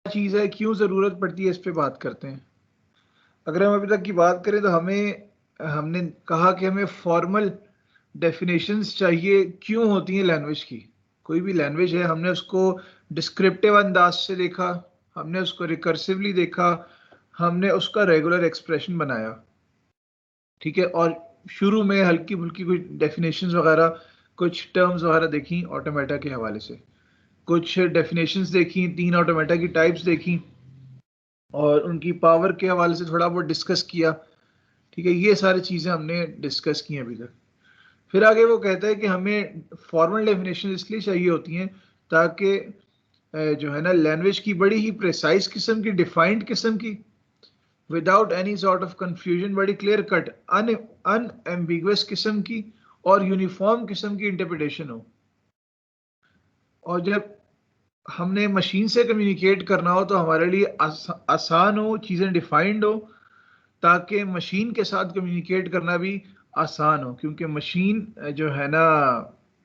चीज़ है, क्यों ज़रूरत पड़ती है, इस पे बात करते हैं। अगर हम अभी तक की बात करें तो हमने कहा कि हमें फॉर्मल डेफिनेशंस चाहिए, क्यों होती हैं लैंग्वेज की। कोई भी लैंग्वेज है, हमने उसको डिस्क्रिप्टिव अंदाज से देखा, हमने उसको रिकर्सिवली देखा, हमने उसका रेगुलर एक्सप्रेशन बनाया, ठीक है। और शुरू में हल्की फुल्की कुछ डेफिनेशंस वगैरह, कुछ टर्म्स वगैरह देखी ऑटोमेटा के हवाले से, कुछ डेफिनेशंस देखी, 3 ऑटोमेटा की टाइप्स देखी और उनकी पावर के हवाले से थोड़ा बहुत डिस्कस किया, ठीक है। ये सारी चीज़ें हमने डिस्कस की अभी तक। फिर आगे वो कहता है कि हमें फॉर्मल डेफिनेशन इसलिए चाहिए होती हैं ताकि जो है ना लैंग्वेज की बड़ी ही प्रिसाइज किस्म की, डिफाइंड किस्म की, without any sort of confusion, बड़ी क्लियर कट अनएम्बिगुअस किस्म की और यूनिफॉर्म किस्म की इंटरप्रिटेशन हो। और जब हमने मशीन से कम्युनिकेट करना हो तो हमारे लिए आसान हो, चीज़ें डिफाइंड हो, ताकि मशीन के साथ कम्युनिकेट करना भी आसान हो। क्योंकि मशीन जो है ना,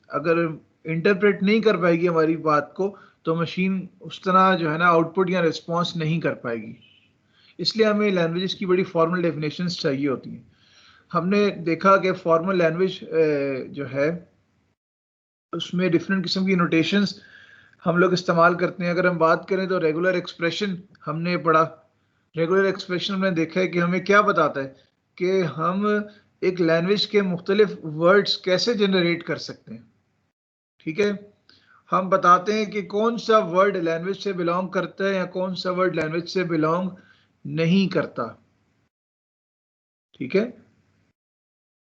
अगर इंटरप्रेट नहीं कर पाएगी हमारी बात को, तो मशीन उस तरह जो है ना आउटपुट या रिस्पॉन्स नहीं कर पाएगी। इसलिए हमें लैंग्वेजेस की बड़ी फॉर्मल डेफिनेशंस चाहिए होती हैं। हमने देखा कि फॉर्मल लैंग्वेज जो है उसमें डिफरेंट किस्म की नोटेशंस हम लोग इस्तेमाल करते हैं। अगर हम बात करें तो रेगुलर एक्सप्रेशन हमने पढ़ा। रेगुलर एक्सप्रेशन में देखा है कि हमें क्या बताता है कि हम एक लैंग्वेज के मुख्तलिफ वर्ड्स कैसे जनरेट कर सकते हैं, ठीक है। हम बताते हैं कि कौन सा वर्ड लैंग्वेज से बिलोंग करता है या कौन सा वर्ड लैंग्वेज से बिलोंग नहीं करता, ठीक है।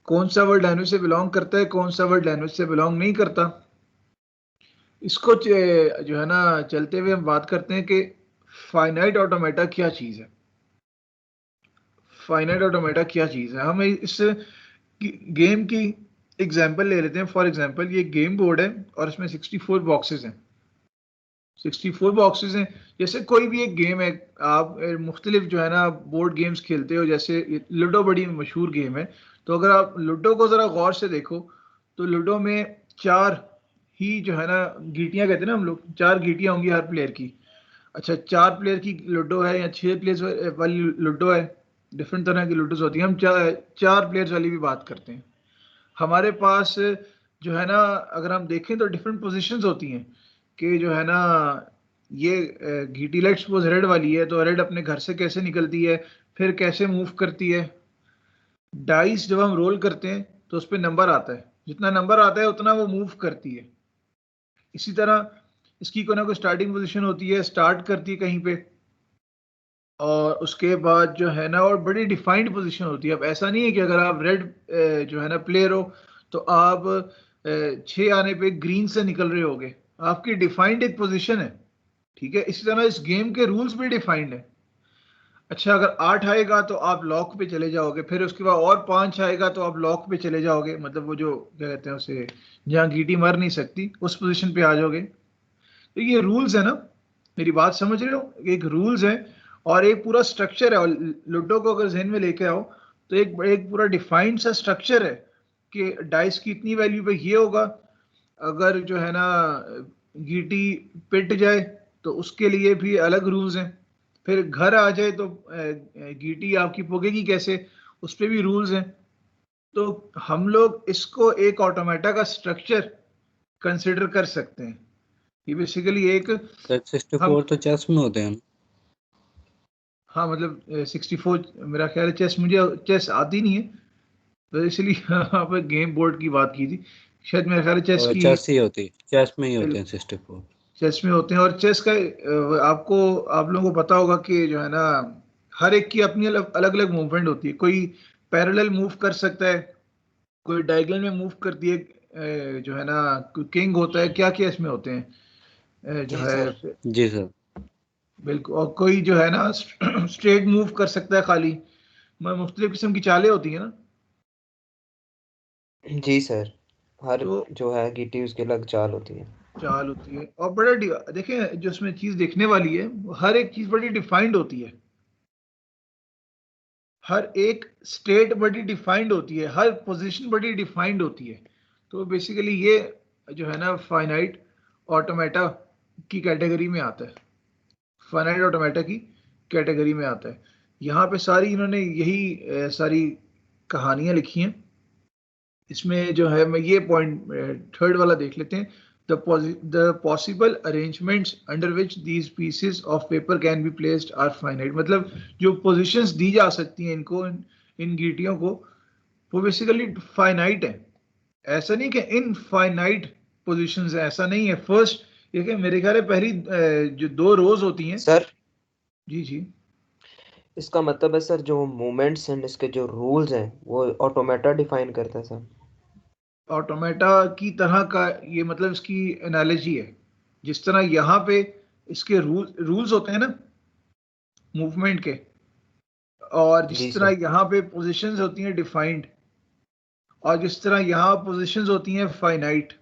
कौन सा वर्ड लैंग्वेज से बिलोंग करता है, कौन सा वर्ड लैंग्वेज से बिलोंग नहीं करता। इसको जो है ना चलते हुए हम बात करते हैं कि फाइनाइट ऑटोमेटा क्या चीज़ है। फाइनाइट ऑटोमेटा क्या चीज़ है, हम इस गेम की एग्जांपल ले लेते हैं। फॉर एग्जांपल ये गेम बोर्ड है और इसमें 64 बॉक्सेस हैं। 64 बॉक्सेस हैं। जैसे कोई भी एक गेम है, आप मुख्तलिफ जो है ना बोर्ड गेम्स खेलते हो, जैसे लूडो बड़ी मशहूर गेम है। तो अगर आप लूडो को ज़रा गौर से देखो तो लूडो में 4 ही जो है ना गीटियां कहते हैं ना हम लोग, 4 गीटियां होंगी हर प्लेयर की। अच्छा, 4 प्लेयर की लूडो है या 6 प्लेयर्स वाली लूडो है, डिफरेंट तरह की लूडोस होती हैं। हम 4 प्लेयर्स वाली भी बात करते हैं। हमारे पास जो है ना, अगर हम देखें तो डिफरेंट पोजीशंस होती हैं कि जो है ना ये घीटी लाइट सपोज रेड वाली है, तो रेड अपने घर से कैसे निकलती है, फिर कैसे मूव करती है। डाइस जब हम रोल करते हैं तो उस पर नंबर आता है, जितना नंबर आता है उतना वो मूव करती है। इसी तरह इसकी कोई ना कोई स्टार्टिंग पोजीशन होती है, स्टार्ट करती है कहीं पे, और उसके बाद जो है ना और बड़ी डिफाइंड पोजीशन होती है। अब ऐसा नहीं है कि अगर आप रेड जो है ना प्लेयर हो तो आप 6 आने पे ग्रीन से निकल रहे होगे, आपकी डिफाइंड एक पोजीशन है, ठीक है। इसी तरह इस गेम के रूल्स भी डिफाइंड है। अच्छा, अगर 8 आएगा तो आप लॉक पे चले जाओगे, फिर उसके बाद और 5 आएगा तो आप लॉक पे चले जाओगे, मतलब वो जो क्या कहते हैं उसे, जहाँ गीटी मर नहीं सकती उस पोजीशन पे आ जाओगे। तो ये रूल्स है ना, मेरी बात समझ रहे हो, एक रूल्स है और एक पूरा स्ट्रक्चर है। और लूडो को अगर जहन में लेके आओ तो एक एक पूरा डिफाइंड सा स्ट्रक्चर है कि डाइस की इतनी वैल्यू पे ये होगा, अगर जो है ना गीटी पिट जाए तो उसके लिए भी अलग रूल्स हैं, फिर घर आ जाए तो गीटी आपकी पोगेगी कैसे, उस पर भी रूल्स हैं। तो हम लोग इसको एक ऑटोमेटा का स्ट्रक्चर कंसिडर कर सकते हैं। ये बेसिकली एक सर हम 64 तो चेस में होते हैं। हाँ मतलब 64 मेरा ख्याल है। चेस, मुझे चेस आती नहीं है तो इसलिए यहाँ पर गेम बोर्ड की बात की थी। शायद मेरा ख्याल है चेस और की, चेस ही होती, चेस में ही होते हैं 64। चेस में होते हैं। और चेस का आपको, आप लोगों को पता होगा कि जो है ना हर एक की अपनी अलग अलग अलग मूवमेंट होती है। कोई पैरेलल मूव कर सकता है, कोई डायगोनल में मूव करती है, जो है ना किंग होता है, क्या क्या इसमें होते हैं जो जी है, सर। जी सर। बिल्कुल। और कोई जो है ना स्ट्रेट मूव कर सकता है खाली, मुख्तलिफ किस्म की चालें होती हैं ना। जी सर, हर तो जो है गिटी उसकी अलग चाल होती है। चाल होती है और बड़ा देखें जो इसमें चीज देखने वाली है, हर एक चीज बड़ी डिफाइंड होती है, हर एक स्टेट बड़ी डिफाइंड होती है, हर पोजीशन बड़ी डिफाइंड होती है। तो बेसिकली ये जो है ना फाइनाइट ऑटोमेटा की कैटेगरी में आता है। फाइनाइट ऑटोमेटा की कैटेगरी में आता है। यहाँ पे सारी इन्होंने यही सारी कहानियां लिखी हैं। इसमें जो है मैं ये पॉइंट थर्ड वाला देख लेते हैं। The possible arrangements under which these pieces of paper can be placed are finite। मतलब जो पोजीशंस दी जा सकती हैं इनको, इन गीटियों को, वो बेसिकली फाइनाइट है। ऐसा नहीं कि इनफाइनाइट पोजीशंस है, ऐसा नहीं है। फर्स्ट ये कि मेरे ख्याल है पहली जो 2 रोज होती हैं। सर जी जी, इसका मतलब है सर जो मूवमेंट्स एंड इसके जो रूल्स हैं वो ऑटोमेटा डिफाइन करता है सर। ऑटोमेटा की तरह का ये, मतलब इसकी एनालॉजी है। जिस तरह यहाँ पे इसके रूल्स होते हैं ना मूवमेंट के, और जी जिस तरह सर। यहाँ पे पोजीशंस होती हैं डिफाइंड, और जिस तरह यहाँ पोजीशंस होती हैं फाइनाइट,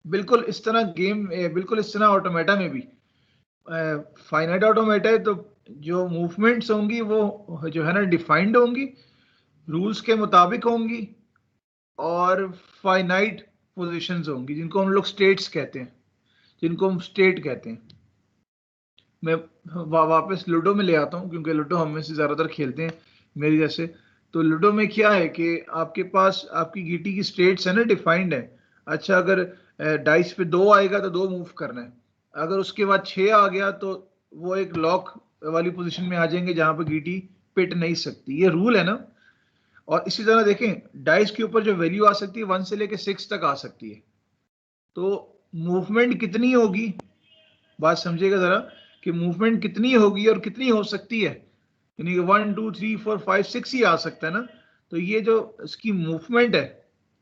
बिल्कुल इस तरह गेम, बिल्कुल इस तरह ऑटोमेटा में भी फाइनाइट ऑटोमेटा है तो जो मूवमेंट्स होंगी वो जो है ना डिफाइंड होंगी, रूल्स के मुताबिक होंगी, और फाइनाइट पोजीशंस होंगी जिनको हम लोग स्टेट्स कहते हैं, जिनको हम स्टेट कहते हैं। मैं वापस लूडो में ले आता हूँ, क्योंकि लूडो हम में से ज़्यादातर खेलते हैं मेरी जैसे। तो लूडो में क्या है कि आपके पास आपकी गीटी की स्टेट्स है ना, डिफाइंड है। अच्छा, अगर डाइस पे 2 आएगा तो 2 मूव करना है। अगर उसके बाद 6 आ गया तो वो एक लॉक वाली पोजीशन में आ जाएंगे जहां पर गीटी पिट नहीं सकती। ये रूल है ना। और इसी तरह देखें, डाइस के ऊपर जो वैल्यू आ सकती है 1 से लेकर 6 तक आ सकती है। तो मूवमेंट कितनी होगी, बात समझिएगा जरा, कि मूवमेंट कितनी होगी और कितनी हो सकती है। यानी कि 1 2 3 4 5 6 ही आ सकता है ना। तो ये जो इसकी मूवमेंट है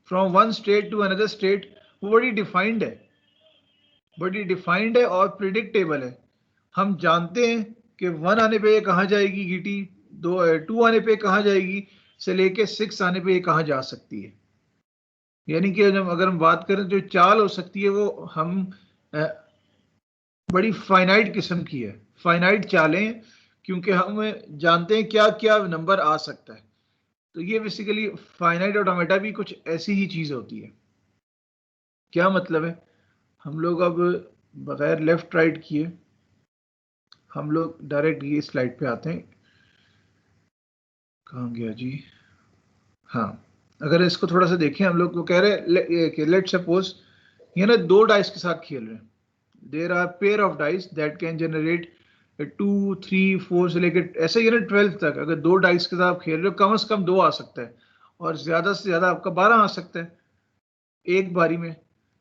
from one state to another state, वो बड़ी डिफाइंड है, बड़ी डिफाइंड है और प्रिडिक्टेबल है। हम जानते हैं कि 1 आने पे ये कहाँ जाएगी गीटी, 2 आने पे कहाँ जाएगी, से लेके 6 आने पे ये कहाँ जा सकती है। यानी कि जब अगर हम बात करें जो चाल हो सकती है वो हम बड़ी फाइनाइट किस्म की है, फाइनाइट चालें, क्योंकि हम जानते हैं क्या क्या नंबर आ सकता है। तो ये बेसिकली फाइनाइट ऑटोमेटा भी कुछ ऐसी ही चीज होती है। क्या मतलब है, हम लोग अब बगैर लेफ्ट राइट किए हम लोग डायरेक्ट ये स्लाइड पे आते हैं। कहाँ गया जी, हाँ, अगर इसको थोड़ा सा देखें, हम लोग को कह रहे कि लेट सपोज ये ना 2 डाइस के साथ खेल रहे हैं। There are pair of dice that can generate 2 3 4 से लेकर ऐसे ही ना 12 तक। अगर 2 डाइस के साथ आप खेल रहे हो, कम से कम 2 आ सकता है, और ज्यादा से ज्यादा आपका 12 आ सकता है एक बारी में।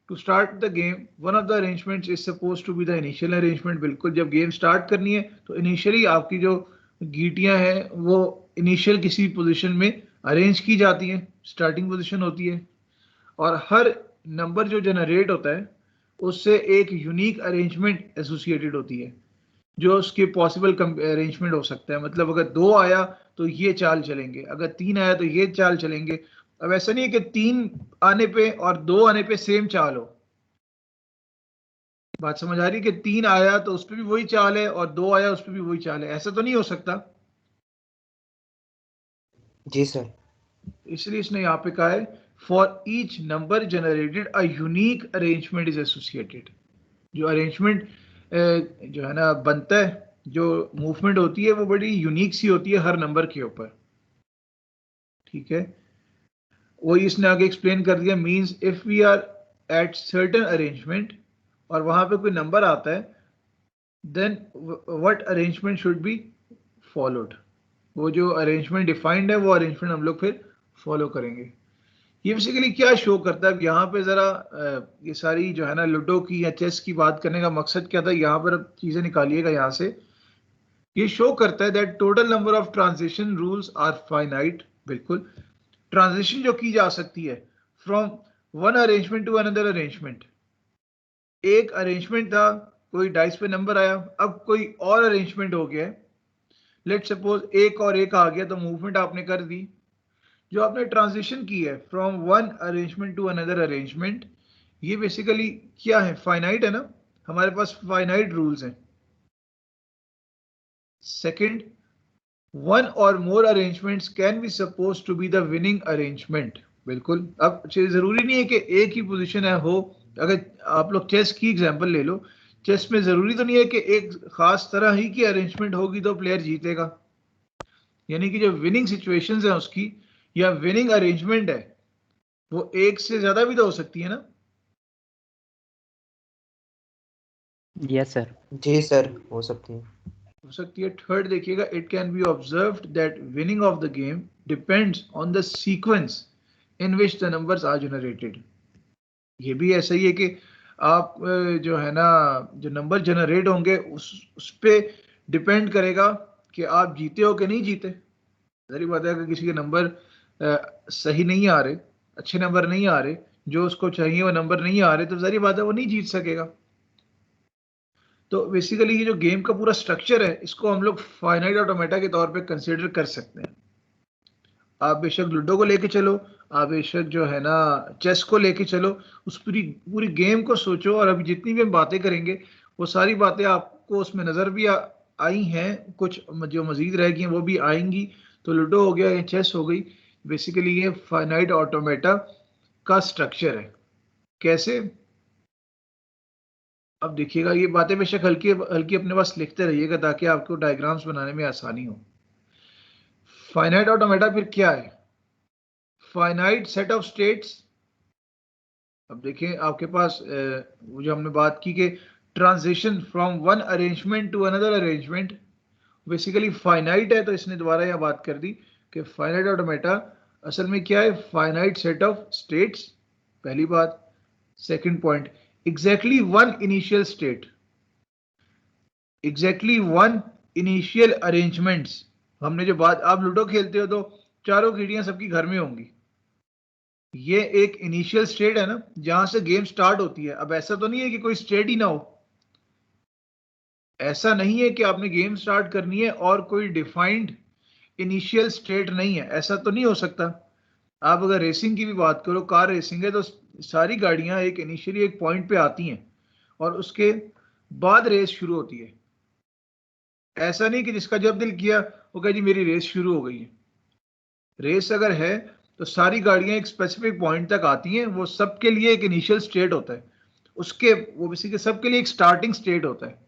To start the game one of the arrangements is suppose to be the initial arrangement. बिल्कुल, जब गेम स्टार्ट करनी है तो इनिशियली आपकी जो गीटियां हैं वो इनिशियल किसी पोजीशन में अरेंज की जाती हैं, स्टार्टिंग पोजीशन होती है। और हर नंबर जो जनरेट होता है उससे एक यूनिक अरेंजमेंट एसोसिएटेड होती है, जो उसके पॉसिबल अरेंजमेंट हो सकता है। मतलब अगर 2 आया तो ये चाल चलेंगे, अगर 3 आया तो ये चाल चलेंगे। अब ऐसा नहीं है कि 3 आने पे और 2 आने पे सेम चाल हो। बात समझ आ रही है कि 3 आया तो उस पर भी वही चाल है और 2 आया उस पर भी वही चाल है, ऐसा तो नहीं हो सकता। जी सर। इसलिए इसने यहाँ पे कहा है for each number generated a unique arrangement is associated. जो अरेंजमेंट जो है ना बनता है, जो मूवमेंट होती है वो बड़ी यूनिक सी होती है हर नंबर के ऊपर। ठीक है, वही इसने आगे एक्सप्लेन कर दिया। Means if we are at certain arrangement और वहां पे कोई नंबर आता है, then what arrangement should be followed. वो जो अरेंजमेंट डिफाइंड है वो अरेंजमेंट हम लोग फिर फॉलो करेंगे। ये बेसिकली क्या शो करता है, यहाँ पे जरा ये सारी जो है ना लूडो की या चेस की बात करने का मकसद क्या था, यहाँ पर अब चीजें निकालिएगा यहाँ से। ये शो करता है that total number of transition rules are finite. बिल्कुल, ट्रांजिशन जो की जा सकती है from one arrangement to another arrangement. एक अरेंजमेंट था, कोई डाइस पे नंबर आया, अब कोई और अरेंजमेंट हो गया। लेट सपोज एक और एक आ गया तो मूवमेंट आपने कर दी। जो आपने ट्रांजिशन की है from one arrangement to another arrangement, ये बेसिकली क्या है, फाइनाइट है ना, हमारे पास फाइनाइट रूल्स हैं। Second, one or more arrangements can be suppose to be the winning arrangement. बिल्कुल, अब जरूरी नहीं है कि एक ही पोजीशन है हो। अगर आप लोग चेस की एग्जांपल ले लो, चेस में जरूरी तो नहीं है कि एक खास तरह ही की अरेंजमेंट होगी तो प्लेयर जीतेगा, यानी कि जो विनिंग सिचुएशंस है उसकी या विनिंग अरेंजमेंट है वो एक से ज्यादा भी तो हो सकती है ना। Yes sir. जी सर, हो सकती है। हो सकती है। थर्ड देखिएगा, it can be observed that winning of the game depends on the sequence in which the numbers are generated. ये भी ऐसा ही है कि आप जो है ना जो नंबर जनरेट होंगे उस पे डिपेंड करेगा कि आप जीते हो कि नहीं जीते। जरी बात है, अगर किसी के नंबर सही नहीं आ रहे, अच्छे नंबर नहीं आ रहे, जो उसको चाहिए वो नंबर नहीं आ रहे, तो जरी बात है वो नहीं जीत सकेगा। तो बेसिकली ये जो गेम का पूरा स्ट्रक्चर है इसको हम लोग फाइनाइट ऑटोमेटा के तौर पे कंसिडर कर सकते हैं। आप बेशक लूडो को लेके चलो, आप बेशक जो है ना चेस को लेके चलो, उस पूरी पूरी गेम को सोचो, और अभी जितनी भी हम बातें करेंगे वो सारी बातें आपको उसमें नज़र भी आई हैं, कुछ जो मजीद रह गई हैं वो भी आएंगी। तो लूडो हो गया या चेस हो गई, बेसिकली ये फाइनाइट ऑटोमेटा का स्ट्रक्चर है। कैसे? अब देखिएगा, ये बातें बेशक हल्की हल्की अपने पास लिखते रहिएगा ताकि आपको डायग्राम्स बनाने में आसानी हो। फाइनाइट ऑटोमेटा फिर क्या है? Finite set of states. अब देखें आपके पास वो जो हमने बात की कि transition from one arrangement to another arrangement basically finite है, तो इसने दोबारा यह बात कर दी कि फाइनाइट ऑटोमेटा असल में क्या है? फाइनाइट सेट ऑफ स्टेट्स, पहली बात। Second point, exactly one initial state, exactly one initial arrangements. हमने जो बात, आप लूडो खेलते हो तो चारों कीड़ियां सबकी घर में होंगी, ये एक इनिशियल स्टेट है ना जहां से गेम स्टार्ट होती है। अब ऐसा तो नहीं है कि कोई स्टेट ही ना हो, ऐसा नहीं है कि आपने गेम स्टार्ट करनी है और कोई डिफाइंड इनिशियल स्टेट नहीं है, ऐसा तो नहीं हो सकता। आप अगर रेसिंग की भी बात करो, कार रेसिंग है तो सारी गाड़ियां एक इनिशियली एक पॉइंट पे आती हैं और उसके बाद रेस शुरू होती है। ऐसा नहीं कि जिसका जब दिल किया वो कहे जी मेरी रेस शुरू हो गई है। रेस अगर है तो सारी गाड़ियां एक स्पेसिफिक पॉइंट तक आती हैं, वो सबके लिए एक इनिशियल स्टेट होता है, उसके वो बेसिकली सबके लिए एक स्टार्टिंग स्टेट होता है।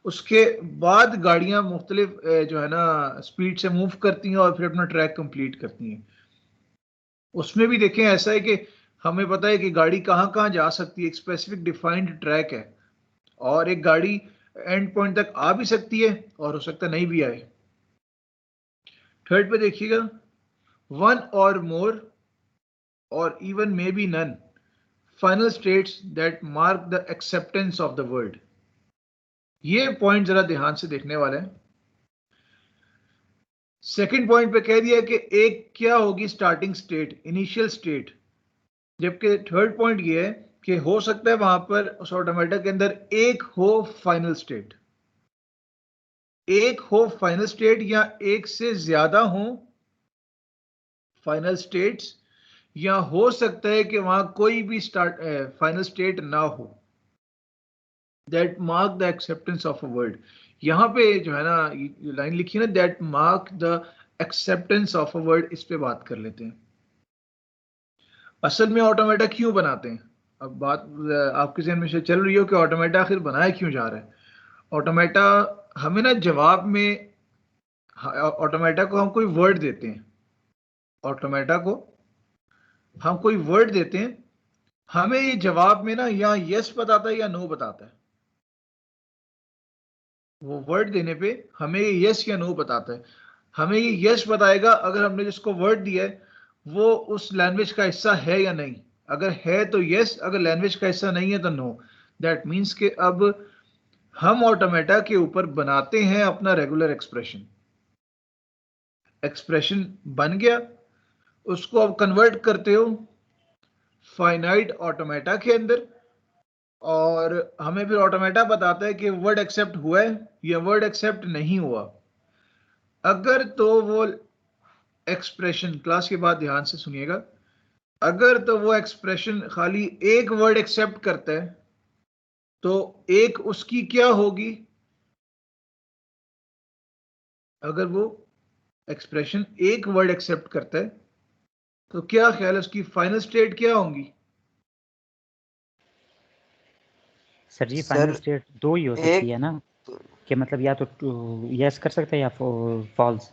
उसके बाद गाड़ियां मुख्तलिफ जो है ना स्पीड से मूव करती हैं और फिर अपना ट्रैक कंप्लीट करती हैं। उसमें भी देखें ऐसा है कि हमें पता है कि गाड़ी कहाँ कहाँ जा सकती है, एक स्पेसिफिक डिफाइंड ट्रैक है, और एक गाड़ी एंड पॉइंट तक आ भी सकती है और हो सकता नहीं भी आए। थर्ड पे देखिएगा, वन और मोर और even maybe none final states that mark the acceptance of the world। ये पॉइंट जरा ध्यान से देखने वाले हैं। सेकंड पॉइंट पे कह दिया कि एक क्या होगी स्टार्टिंग स्टेट, इनिशियल स्टेट, जबकि थर्ड पॉइंट ये है कि हो सकता है वहां पर उस ऑटोमेटा के अंदर एक हो फाइनल स्टेट, एक हो फाइनल स्टेट या एक से ज्यादा हो फाइनल स्टेट्स, या हो सकता है कि वहां कोई भी स्टार्ट फाइनल स्टेट ना हो। That mark the acceptance of a word, यहां पे जो है ना लाइन लिखी है ना, that mark the acceptance of a word, इस पे बात कर लेते हैं। असल में ऑटोमेटा क्यों बनाते हैं? अब बात आपके जहन में से चल रही हो कि ऑटोमेटा आखिर बनाया क्यों जा रहा है। ऑटोमेटा हमें ना जवाब में, ऑटोमेटा को हम कोई वर्ड देते हैं, ऑटोमेटा को हम कोई वर्ड देते हैं, हमें ये जवाब में ना या यस बताता है या नो बताता है। वो वर्ड देने पे हमें ये यस या नो बताता है। हमें ये यस बताएगा अगर हमने जिसको वर्ड दिया है वो उस लैंग्वेज का हिस्सा है या नहीं। अगर है तो यस, अगर लैंग्वेज का हिस्सा नहीं है तो नो। दैट मीन्स कि अब हम ऑटोमेटा के ऊपर बनाते हैं अपना रेगुलर एक्सप्रेशन, एक्सप्रेशन बन गया, उसको अब कन्वर्ट करते हो फाइनाइट ऑटोमेटा के अंदर, और हमें फिर ऑटोमेटा बताता है कि वर्ड एक्सेप्ट हुआ है या वर्ड एक्सेप्ट नहीं हुआ। अगर तो वो एक्सप्रेशन, क्लास के बाद ध्यान से सुनिएगा, अगर तो वो एक्सप्रेशन खाली एक वर्ड एक्सेप्ट करता है तो एक उसकी क्या होगी? अगर वो एक्सप्रेशन एक वर्ड एक्सेप्ट करता है तो क्या ख्याल है उसकी फाइनल स्टेट क्या होंगी? सर जी सर, फाइनल स्टेट दो ही हो सकती एक है ना, कि मतलब या तो यस कर सकते हैं या फॉल्स,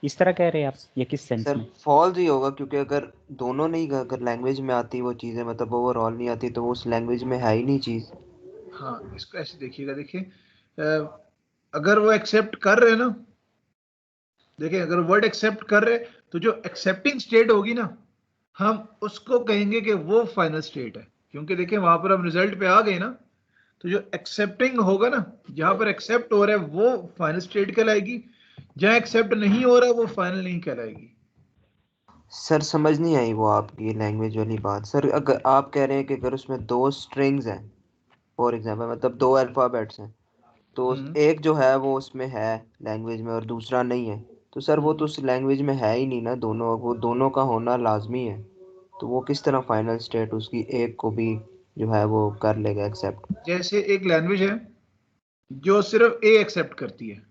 इस तरह कह रहे हैं आप, या किस सेंस सर में? फॉल्स ही होगा, क्योंकि अगर दोनों नहीं, अगर लैंग्वेज में आती वो चीज़ें, मतलब ओवरऑल नहीं आती, तो वो उस लैंग्वेज में है ही नहीं चीज़। हाँ, इसको ऐसे देखिएगा, देखिए अगर वो एक्सेप्ट कर रहे हैं ना, देखिए अगर वर्ड एक्सेप्ट कर रहे तो जो एक्सेप्टिंग स्टेट होगी ना, हम उसको कहेंगे कि वो फाइनल स्टेट है, क्योंकि देखिए वहां पर हम रिजल्ट पे आ गए ना, तो जो एक्सेप्टिंग होगा ना, जहां पर एक्सेप्ट हो रहा है वो फाइनल स्टेट कहलाएगी, जहां एक्सेप्ट नहीं हो रहा है वो फाइनल नहीं कहलाएगी। सर समझ नहीं आई वो आपकी लैंग्वेज वाली बात। सर अगर आप कह रहे हैं कि अगर उसमें दो स्ट्रिंग्स हैं, फॉर एग्जांपल, मतलब दो अल्फ़ाबेट्स हैं, तो हम्म एक जो है वो उसमें है लैंग्वेज में और दूसरा नहीं है, तो सर वो तो हम्म। उस लैंग्वेज में है ही नहीं ना, दोनों, वो दोनों का होना लाजमी है। तो वो किस तरह फाइनल स्टेट उसकी एक को भी जो है वो कर लेगा एक्सेप्ट? जैसे एक लैंग्वेज है जो सिर्फ ए एक्सेप्ट करती है,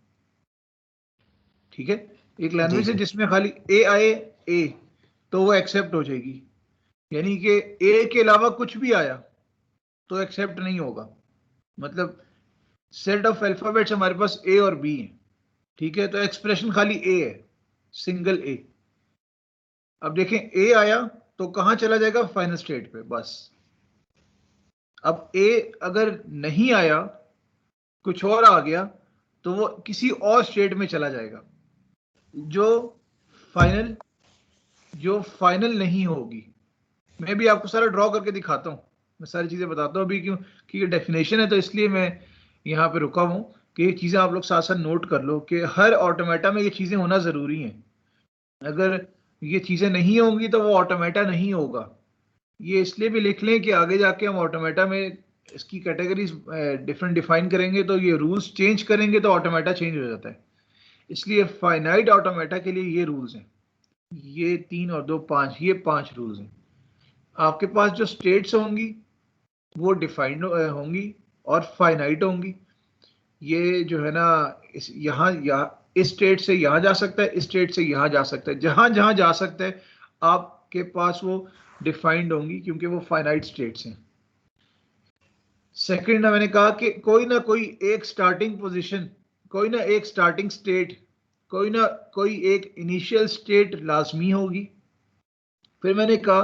ठीक है, एक जी लैंग्वेज है सर। जिसमें खाली ए आए, ए, तो वो एक्सेप्ट हो जाएगी, यानी कि ए के अलावा कुछ भी आया तो एक्सेप्ट नहीं होगा। मतलब सेट ऑफ अल्फाबेट्स हमारे पास ए और बी है, ठीक है, तो एक्सप्रेशन खाली ए है, सिंगल ए। अब देखें ए आया तो कहां चला जाएगा, फाइनल स्टेट पे बस। अब ए अगर नहीं आया, कुछ और आ गया, तो वो किसी और स्टेट में चला जाएगा जो फाइनल जो फाइनल नहीं होगी। मैं भी आपको सारा ड्रॉ करके दिखाता हूँ, मैं सारी चीजें बताता हूँ अभी, क्यों कि ये डेफिनेशन है, तो इसलिए मैं यहाँ पे रुका हूँ कि ये चीजें आप लोग साथ साथ नोट कर लो कि हर ऑटोमेटा में ये चीजें होना जरूरी हैं। अगर ये चीजें नहीं होंगी तो वो ऑटोमेटा नहीं होगा। ये इसलिए भी लिख लें कि आगे जाके हम ऑटोमेटा में इसकी कैटेगरीज डिफरेंट डिफाइन करेंगे, तो ये रूल्स चेंज करेंगे तो ऑटोमेटा चेंज हो जाता है। इसलिए फाइनाइट ऑटोमेटा के लिए ये रूल्स हैं, ये 3 और 2 5, ये 5 रूल्स हैं। आपके पास जो स्टेट्स होंगी वो डिफाइंड होंगी और फाइनाइट होंगी। ये जो है ना, इस स्टेट से यहाँ जा सकता है, इस स्टेट से यहाँ जा सकता है, जहां जहां जा सकता है आपके पास वो डिफाइंड होंगी, क्योंकि वो फाइनाइट स्टेट्स हैं। सेकंड, मैंने कहा कि कोई ना कोई एक स्टार्टिंग पोजीशन, कोई ना एक स्टार्टिंग स्टेट, कोई ना कोई एक इनिशियल स्टेट लाजमी होगी। फिर मैंने कहा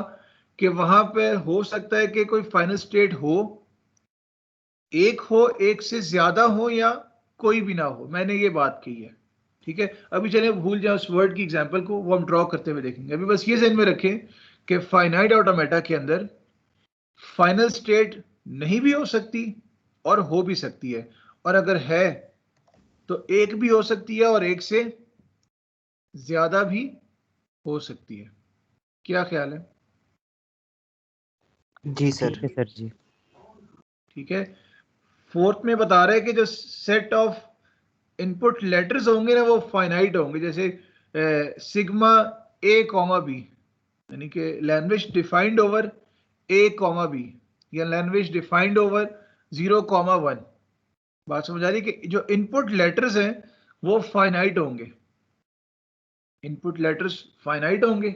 कि वहां पे हो सकता है कि कोई फाइनल स्टेट हो, एक हो, एक से ज्यादा हो, या कोई भी ना हो, मैंने ये बात की है, ठीक है। अभी चलिए भूल जाए उस वर्ड की एग्जांपल को, वो हम ड्रॉ करते हुए देखेंगे। अभी बस ये ध्यान में रखें कि फाइनाइट ऑटोमेटा के अंदर फाइनल स्टेट नहीं भी हो सकती और हो भी सकती है, और अगर है तो एक भी हो सकती है और एक से ज्यादा भी हो सकती है। क्या ख्याल है? जी सर। ठीक है सर जी। ठीक है। फोर्थ में बता रहे हैं कि जो सेट ऑफ इनपुट लेटर्स होंगे ना वो फाइनाइट होंगे, जैसे सिग्मा ए कॉमा बी, यानी कि लैंग्वेज डिफाइंड ओवर ए कॉमा बी, या लैंग्वेज डिफाइंड ओवर 0,1। बात समझ आ रही है कि जो इनपुट लेटर्स हैं वो फाइनाइट होंगे, इनपुट लेटर्स फाइनाइट होंगे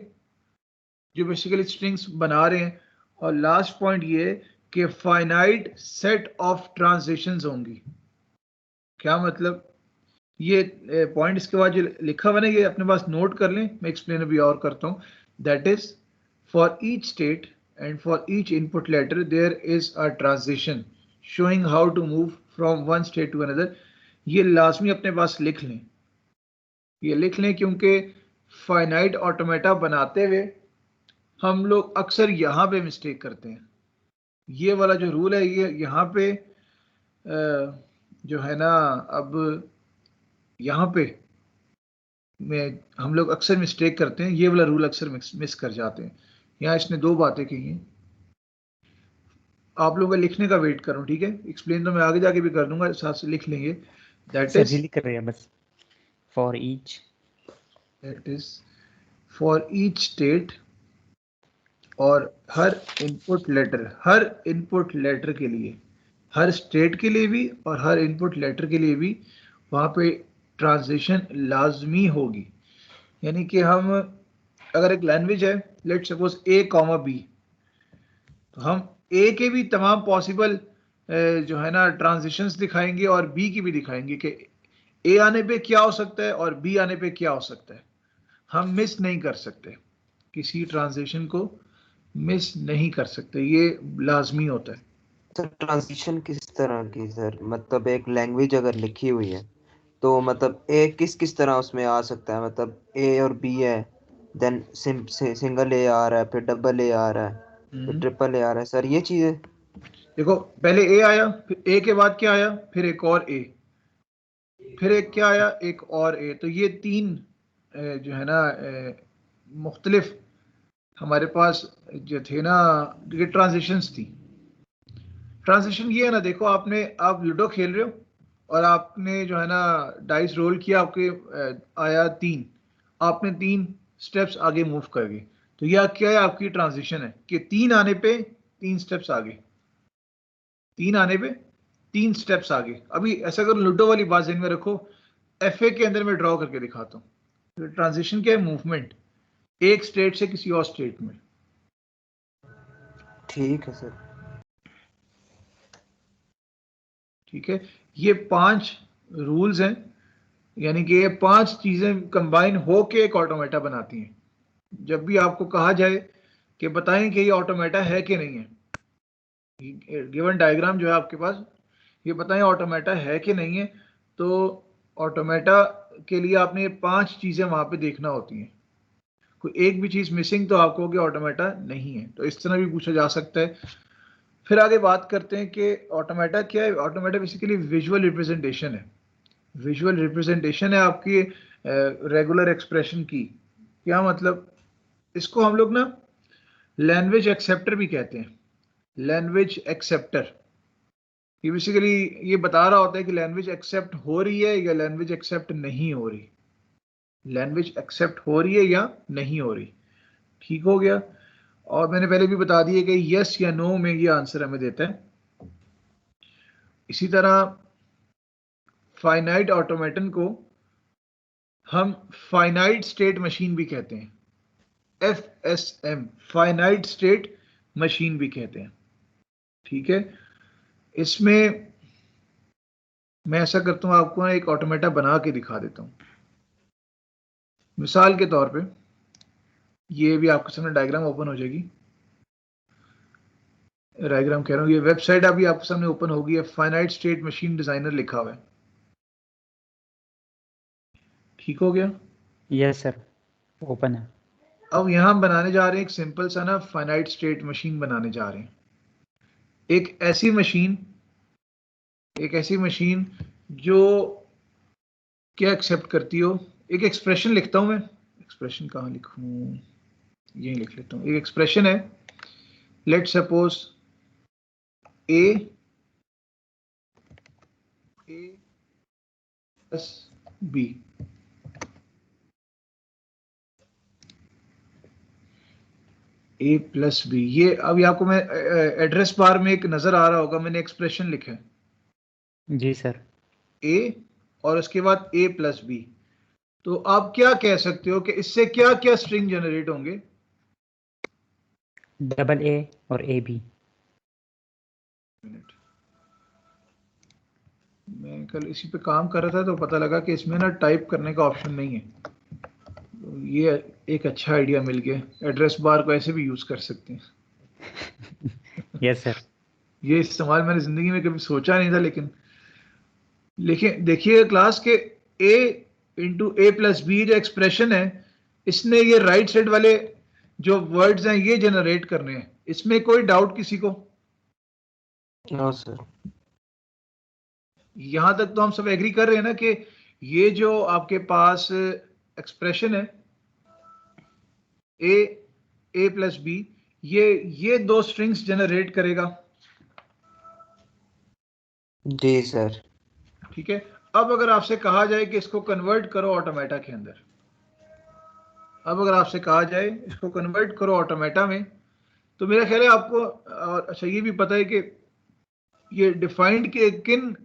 जो बेसिकली स्ट्रिंग्स बना रहे हैं। और लास्ट पॉइंट ये कि फाइनाइट सेट ऑफ ट्रांजिशंस होंगी। क्या मतलब? ये पॉइंट इसके बाद जो लिखा हुआ है ना, ये अपने पास नोट कर लें, मैं एक्सप्लेन अभी और करता हूँ। That is for each state and for each input letter there is a transition showing how to move from one state to another. ये लाजमी अपने पास लिख लें, ये लिख लें, क्योंकि फाइनाइट ऑटोमेटा बनाते हुए हम लोग अक्सर यहाँ पे मिस्टेक करते हैं। ये वाला जो रूल है, ये यहाँ पे जो है ना, अब यहाँ पे में हम लोग अक्सर मिस्टेक करते हैं, ये वाला रूल अक्सर मिस कर जाते हैं। यहाँ इसने 2 बातें कही हैं, आप लोगों का लिखने का वेट करो, ठीक है। एक्सप्लेन तो मैं आगे जाके भी कर दूंगा, साथ से लिख लेंगे। दैट सर इज जी लिख रहे हैं बस, for that is for each state, और हर इनपुट लेटर के लिए, हर स्टेट के लिए भी और हर इनपुट लेटर के लिए भी वहाँ पे ट्रांजिशन लाजमी होगी। यानी कि हम, अगर एक लैंग्वेज है, लेट सपोज ए कॉमा बी, तो हम ए के भी तमाम पॉसिबल जो है ना ट्रांजिशंस दिखाएंगे और बी की भी दिखाएंगे कि ए आने पे क्या हो सकता है और बी आने पे क्या हो सकता है। हम मिस नहीं कर सकते, किसी ट्रांजिशन को मिस नहीं कर सकते, ये लाजमी होता है। सर ट्रांजिशन किस तरह की सर, मतलब एक लैंग्वेज अगर लिखी हुई है तो मतलब ए किस किस तरह उसमें आ सकता है, मतलब ए और बी है, देन सिंगल ए आ रहा है, फिर डबल ए आ रहा है, फिर ट्रिपल ए आ रहा है, सर ये चीज़ है। देखो पहले ए आया, फिर ए के बाद क्या आया, फिर एक और ए, फिर एक क्या आया, एक और ए। तो ये तीन जो है ना मुख्तलिफ हमारे पास जो थे ना, ये ट्रांजिशंस थी। ट्रांजिशन ये है ना, देखो आपने, आप लूडो खेल रहे हो और आपने जो है ना डाइस रोल किया, आपके आया 3, आपने 3 स्टेप्स आगे मूव कर गए, तो यह क्या है, आपकी ट्रांजिशन है कि 3 आने पे 3 स्टेप्स आगे, 3 आने पे 3 स्टेप्स आगे। अभी ऐसा करो, लूडो वाली बात ज़हन में रखो, एफए के अंदर मैं ड्रॉ करके दिखाता हूँ। ट्रांजिशन क्या है, मूवमेंट एक स्टेट से किसी और स्टेट में। ठीक है सर। ठीक है, ये 5 रूल्स हैं, यानी कि ये 5 चीजें कंबाइन होके एक ऑटोमेटा बनाती हैं। जब भी आपको कहा जाए कि बताएं कि ये ऑटोमेटा है कि नहीं है, गिवन डायग्राम जो है आपके पास, ये बताएं ऑटोमेटा है कि नहीं है, तो ऑटोमेटा के लिए आपने ये 5 चीजें वहां पे देखना होती हैं। कोई एक भी चीज मिसिंग तो आपको कि ऑटोमेटा नहीं है। तो इस तरह भी पूछा जा सकता है। फिर आगे बात करते हैं कि ऑटोमेटा क्या है। ऑटोमेटा बेसिकली विजुअल रिप्रेजेंटेशन है, विजुअल रिप्रेजेंटेशन है आपकी रेगुलर एक्सप्रेशन की। क्या मतलब, इसको हम लोग ना लैंग्वेज एक्सेप्टर भी कहते हैं। लैंग्वेज एक्सेप्टर, ये बेसिकली ये बता रहा होता है कि लैंग्वेज एक्सेप्ट हो रही है या लैंग्वेज एक्सेप्ट नहीं हो रही, लैंग्वेज एक्सेप्ट हो रही है या नहीं हो रही। ठीक हो गया। और मैंने पहले भी बता दिया कि यस या नो में ये आंसर हमें देता है। इसी तरह फाइनाइट ऑटोमेटन को हम फाइनाइट स्टेट मशीन भी कहते हैं, FSM, फाइनाइट स्टेट मशीन भी कहते हैं। ठीक है, इसमें मैं ऐसा करता हूं, आपको एक ऑटोमेटा बना के दिखा देता हूं। मिसाल के तौर पे ये भी आपके सामने डायग्राम ओपन हो जाएगी, डायग्राम कह रहा हूं, ये वेबसाइट अभी आपके सामने ओपन होगी है, फाइनाइट स्टेट मशीन डिजाइनर लिखा हुआ है। ठीक हो गया। यस सर, ओपन है। अब यहां हम बनाने जा रहे हैं एक सिंपल सा ना फाइनाइट स्टेट मशीन बनाने जा रहे हैं। एक ऐसी मशीन, एक ऐसी मशीन जो क्या एक्सेप्ट करती हो। एक एक्सप्रेशन लिखता हूं मैं, एक्सप्रेशन कहाँ लिखूं, यही लिख लेता हूं। एक एक्सप्रेशन है, लेट सपोज ए प्लस बी, ए प्लस बी। ये अभी आपको मैं एड्रेस बार में एक नजर आ रहा होगा, मैंने एक्सप्रेशन लिखा है जी सर। ए और उसके बाद ए प्लस बी। तो आप क्या कह सकते हो कि इससे क्या क्या स्ट्रिंग जनरेट होंगे। डबल ए और ए बी। मैं कल इसी पे काम कर रहा था तो पता लगा कि इसमें ना टाइप करने का ऑप्शन नहीं है, तो ये एक अच्छा आइडिया मिल गया। एड्रेस बार को ऐसे भी यूज कर सकते हैं। Yes sir. ये इस्तेमाल मैंने जिंदगी में कभी सोचा नहीं था, लेकिन देखिए क्लास के a into a plus b जो एक्सप्रेशन है, इसने ये राइट साइड वाले जो वर्ड्स हैं ये जनरेट करने हैं। इसमें कोई डाउट किसी को? No sir. यहां तक तो हम सब एग्री कर रहे हैं ना कि ये जो आपके पास एक्सप्रेशन है ए प्लस बी, ये 2 स्ट्रिंग्स जनरेट करेगा। जी सर। ठीक है, अब अगर आपसे कहा जाए कि इसको कन्वर्ट करो ऑटोमेटा के अंदर, अब अगर आपसे कहा जाए इसको कन्वर्ट करो ऑटोमेटा में, तो मेरा ख्याल है आपको अच्छा ये भी पता है कि ये डिफाइंड के किन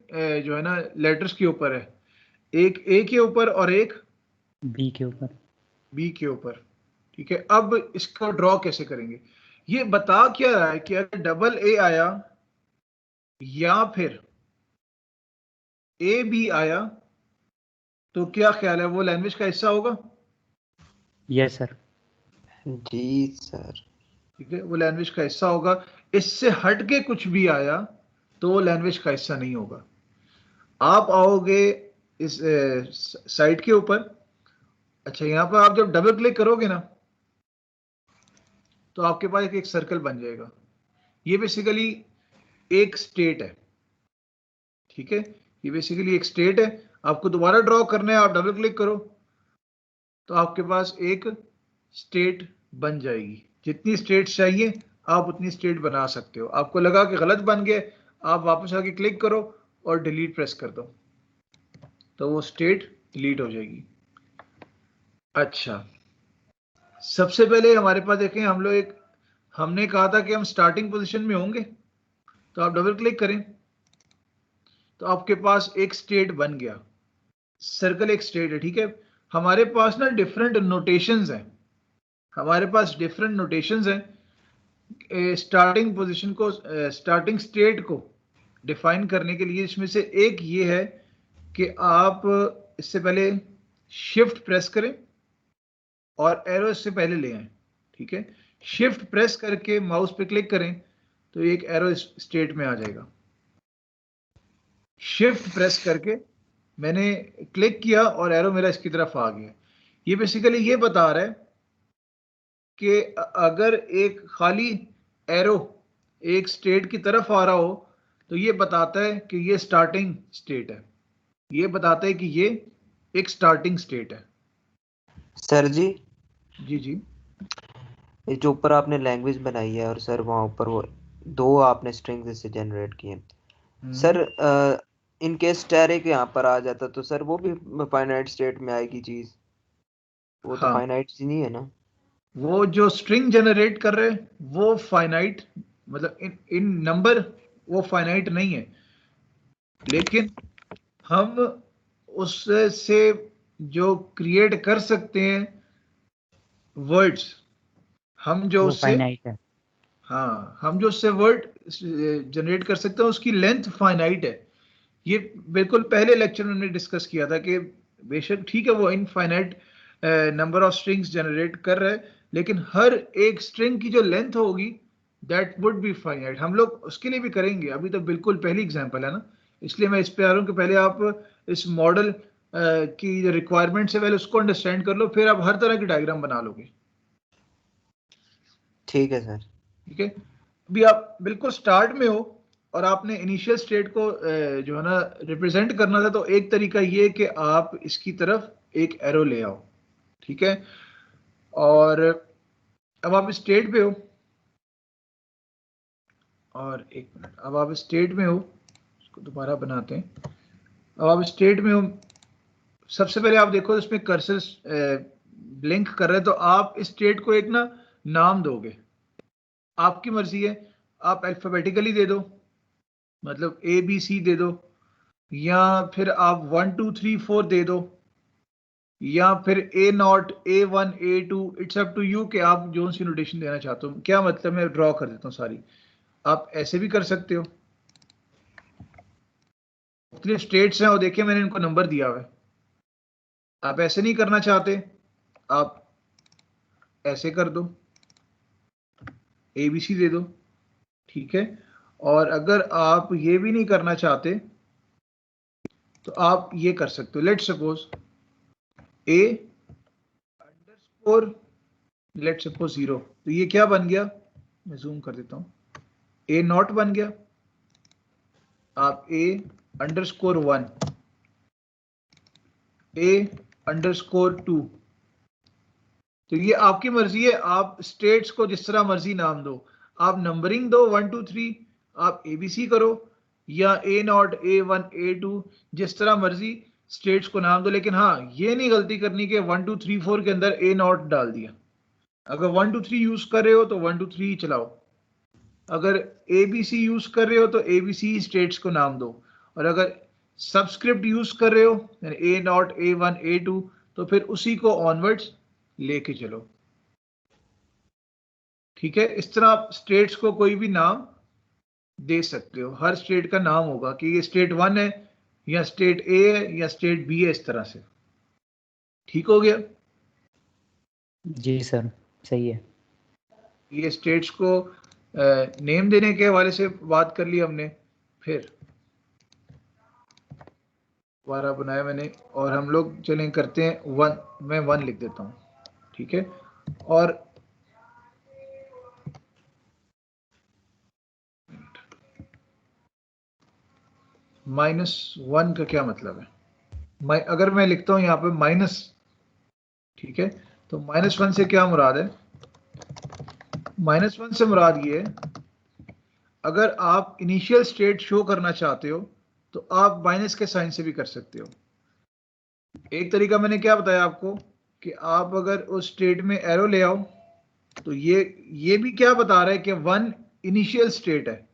जो है ना लेटर्स के ऊपर है, एक ए के ऊपर और एक बी के ऊपर। बी के ऊपर। ठीक है, अब इसको ड्रॉ कैसे करेंगे। ये बता क्या रहा है कि अगर डबल ए आया या फिर ए बी आया तो क्या ख्याल है, वो लैंग्वेज का हिस्सा होगा? Yes sir. जी सर। ठीक है, वो लैंग्वेज का हिस्सा होगा। इससे हट के कुछ भी आया तो वो लैंग्वेज का हिस्सा नहीं होगा। आप आओगे इस साइट के ऊपर। अच्छा, यहां पर आप जब डबल क्लिक करोगे ना तो आपके पास एक सर्कल बन जाएगा। ये बेसिकली एक स्टेट है। ठीक है, ये बेसिकली एक स्टेट है। आपको दोबारा ड्रॉ करना है, आप डबल क्लिक करो तो आपके पास एक स्टेट बन जाएगी। जितनी स्टेट चाहिए आप उतनी स्टेट बना सकते हो। आपको लगा कि गलत बन गए, आप वापस आके क्लिक करो और डिलीट प्रेस कर दो तो वो स्टेट डिलीट हो जाएगी। अच्छा, सबसे पहले हमारे पास देखें, हमने कहा था कि हम स्टार्टिंग पोजीशन में होंगे, तो आप डबल क्लिक करें तो आपके पास एक स्टेट बन गया। सर्कल एक स्टेट है। ठीक है, हमारे पास ना डिफरेंट नोटेशंस हैं। हमारे पास डिफरेंट नोटेशंस हैं स्टार्टिंग पोजीशन को, स्टार्टिंग स्टेट को डिफाइन करने के लिए। इसमें से एक ये है कि आप इससे पहले शिफ्ट प्रेस करें और एरो इससे पहले ले आए। ठीक है, शिफ्ट प्रेस करके माउस पे क्लिक करें तो एक एरो स्टेट में आ जाएगा। शिफ्ट प्रेस करके मैंने क्लिक किया और एरो मेरा इसकी तरफ आ गया। ये बेसिकली ये बता रहा है कि अगर एक खाली एरो एक स्टेट की तरफ आ रहा हो तो ये बताता है कि ये स्टार्टिंग स्टेट है। ये बताता है कि ये एक स्टार्टिंग स्टेट है। सर जी, जी जी। ये जो ऊपर आपने लैंग्वेज बनाई है और सर वहाँ ऊपर वो दो आपने स्ट्रिंग्स से जनरेट किए, सर इन केस स्टैटिक यहाँ पर आ जाता तो सर वो भी फाइनाइट स्टेट में आएगी चीज? वो तो हाँ, फाइनाइट ही नहीं है ना। वो जो स्ट्रिंग जनरेट कर रहे हैं वो फाइनाइट, मतलब इन नंबर वो फाइनाइट नहीं है, लेकिन हम उससे जो क्रिएट कर सकते हैं वर्ड्स, हम जो वो उससे, फाइनाइट है। हाँ, हम जो उससे वर्ड जनरेट कर सकते हैं उसकी लेंथ फाइनाइट है। ये बिल्कुल पहले लेक्चर में हमने डिस्कस किया था कि बेशक ठीक है वो infinite number of strings generate कर रहा है, लेकिन हर एक स्ट्रिंग की जो लेंथ होगी दैट वुड बी फाइनाइट। हम लोग उसके लिए भी करेंगे, अभी तो बिल्कुल पहली एग्जांपल है ना, इसलिए मैं इस पे आ रहा हूँ कि पहले आप इस मॉडल की जो रिक्वायरमेंट्स है पहले उसको अंडरस्टैंड कर लो, फिर आप हर तरह की डायग्राम बना लोगे। ठीक है सर। ठीक है, अभी आप बिल्कुल स्टार्ट में हो और आपने इनिशियल स्टेट को जो है ना रिप्रेजेंट करना था, तो एक तरीका ये कि आप इसकी तरफ एक एरो ले आओ। ठीक है, और अब आप स्टेट पे हो, और एक मिनट, अब आप स्टेट में हो, इसको दोबारा बनाते हैं। अब आप स्टेट में हो, सबसे पहले आप देखो इसमें कर्सर ब्लिंक कर रहे हैं, तो आप इस स्टेट को एक ना नाम दोगे। आपकी मर्जी है, आप अल्फाबेटिकली दे दो, मतलब ए बी सी दे दो, या फिर आप 1 2 3 4 दे दो, या फिर A0 A1 A2, it's up to you कि आप जो सी नोटेशन देना चाहते हो। क्या मतलब, मैं ड्रॉ कर देता हूँ सारी, आप ऐसे भी कर सकते हो। मुख्तलिफ स्टेट्स हैं और देखिए मैंने इनको नंबर दिया हुआ है। आप ऐसे नहीं करना चाहते, आप ऐसे कर दो, ABC दे दो। ठीक है, और अगर आप ये भी नहीं करना चाहते तो आप ये कर सकते हो। Let suppose A underscore, let suppose 0, तो ये क्या बन गया, मैं जूम कर देता हूँ, A0 बन गया। आप A अंडरस्कोर 1, A अंडरस्कोर 2, तो ये आपकी मर्जी है, आप स्टेट्स को जिस तरह मर्जी नाम दो। आप नंबरिंग दो 1 2 3, आप ABC करो, या A0 A1 A2, जिस तरह मर्जी स्टेट्स को नाम दो। लेकिन हाँ, ये नहीं गलती करनी कि 1 2 3 4 के अंदर A0 डाल दिया। अगर 1 2 3 यूज कर रहे हो तो 1 2 3 चलाओ, अगर ABC यूज कर रहे हो तो ABC स्टेट्स को नाम दो, और अगर सबस्क्रिप्ट यूज कर रहे हो A0 A1 A2 तो फिर उसी को ऑनवर्ड्स लेके चलो। ठीक है, इस तरह आप स्टेट्स को कोई भी नाम दे सकते हो, हर स्टेट का नाम होगा कि ये स्टेट 1 है या स्टेट ए है या स्टेट बी है, इस तरह से। ठीक हो गया? जी सर, सही है। ये स्टेट्स को नेम देने के हवाले से बात कर ली हमने। फिर दोबारा बनाया मैंने, और हम लोग चलें करते हैं 1, मैं 1 लिख देता हूँ, ठीक है। और -1 का क्या मतलब है? अगर मैं लिखता हूँ यहाँ पे माइनस, ठीक है, तो -1 से क्या मुराद है? -1 से मुराद ये है, अगर आप इनिशियल स्टेट शो करना चाहते हो तो आप माइनस के साइन से भी कर सकते हो। एक तरीका मैंने क्या बताया आपको कि आप अगर उस स्टेट में एरो ले आओ तो ये भी क्या बता रहा है कि 1 इनिशियल स्टेट है,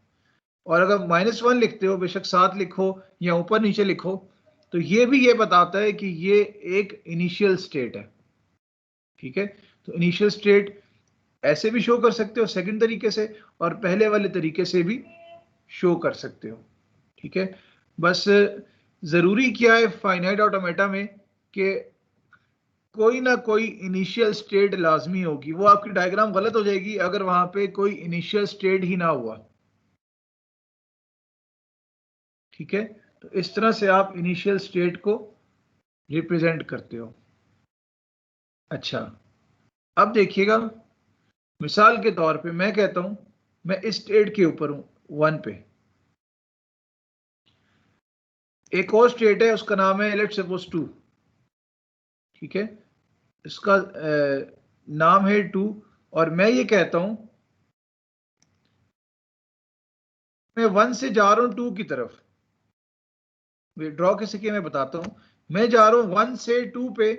और अगर -1 लिखते हो, बेशक 7 लिखो या ऊपर नीचे लिखो, तो ये भी ये बताता है कि ये एक इनिशियल स्टेट है। ठीक है, तो इनिशियल स्टेट ऐसे भी शो कर सकते हो सेकंड तरीके से, और पहले वाले तरीके से भी शो कर सकते हो। ठीक है, बस जरूरी क्या है फाइनाइट ऑटोमेटा में कि कोई ना कोई इनिशियल स्टेट लाजमी होगी। वो आपकी डायग्राम गलत हो जाएगी अगर वहां पे कोई इनिशियल स्टेट ही ना हुआ। ठीक है, तो इस तरह से आप इनिशियल स्टेट को रिप्रेजेंट करते हो। अच्छा, अब देखिएगा, मिसाल के तौर पे मैं कहता हूं मैं इस स्टेट के ऊपर हूं 1 पे, एक और स्टेट है उसका नाम है लेट्स सपोज 2। ठीक है, इसका नाम है 2, और मैं ये कहता हूं मैं 1 से जा रहा हूं 2 की तरफ। ड्रॉ कैसे किया मैं बताता हूं। मैं जा रहा हूं 1 से 2 पे,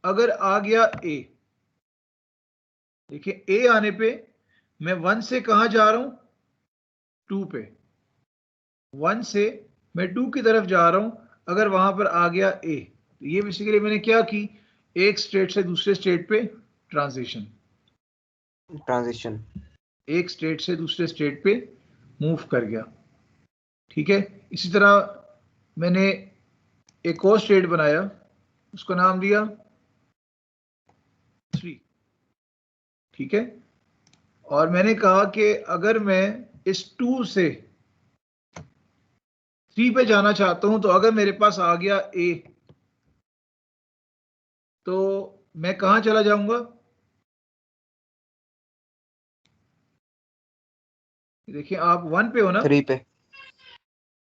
अगर आ गया ए, देखिए ए आने पे मैं 1 से कहां जा रहा हूं 2 पे, 1 से मैं 2 की तरफ जा रहा हूं, अगर वहां पर आ गया ए, तो ये बेसिकली मैंने क्या की, एक स्टेट से दूसरे स्टेट पे ट्रांजिशन, एक स्टेट से दूसरे स्टेट पे मूव कर गया। ठीक है, इसी तरह मैंने एक और स्टेट बनाया, उसका नाम दिया 3। ठीक है, और मैंने कहा कि अगर मैं इस 2 से 3 पे जाना चाहता हूं, तो अगर मेरे पास आ गया ए, तो मैं कहां चला जाऊंगा? देखिए आप 1 पे हो ना, 3 पे।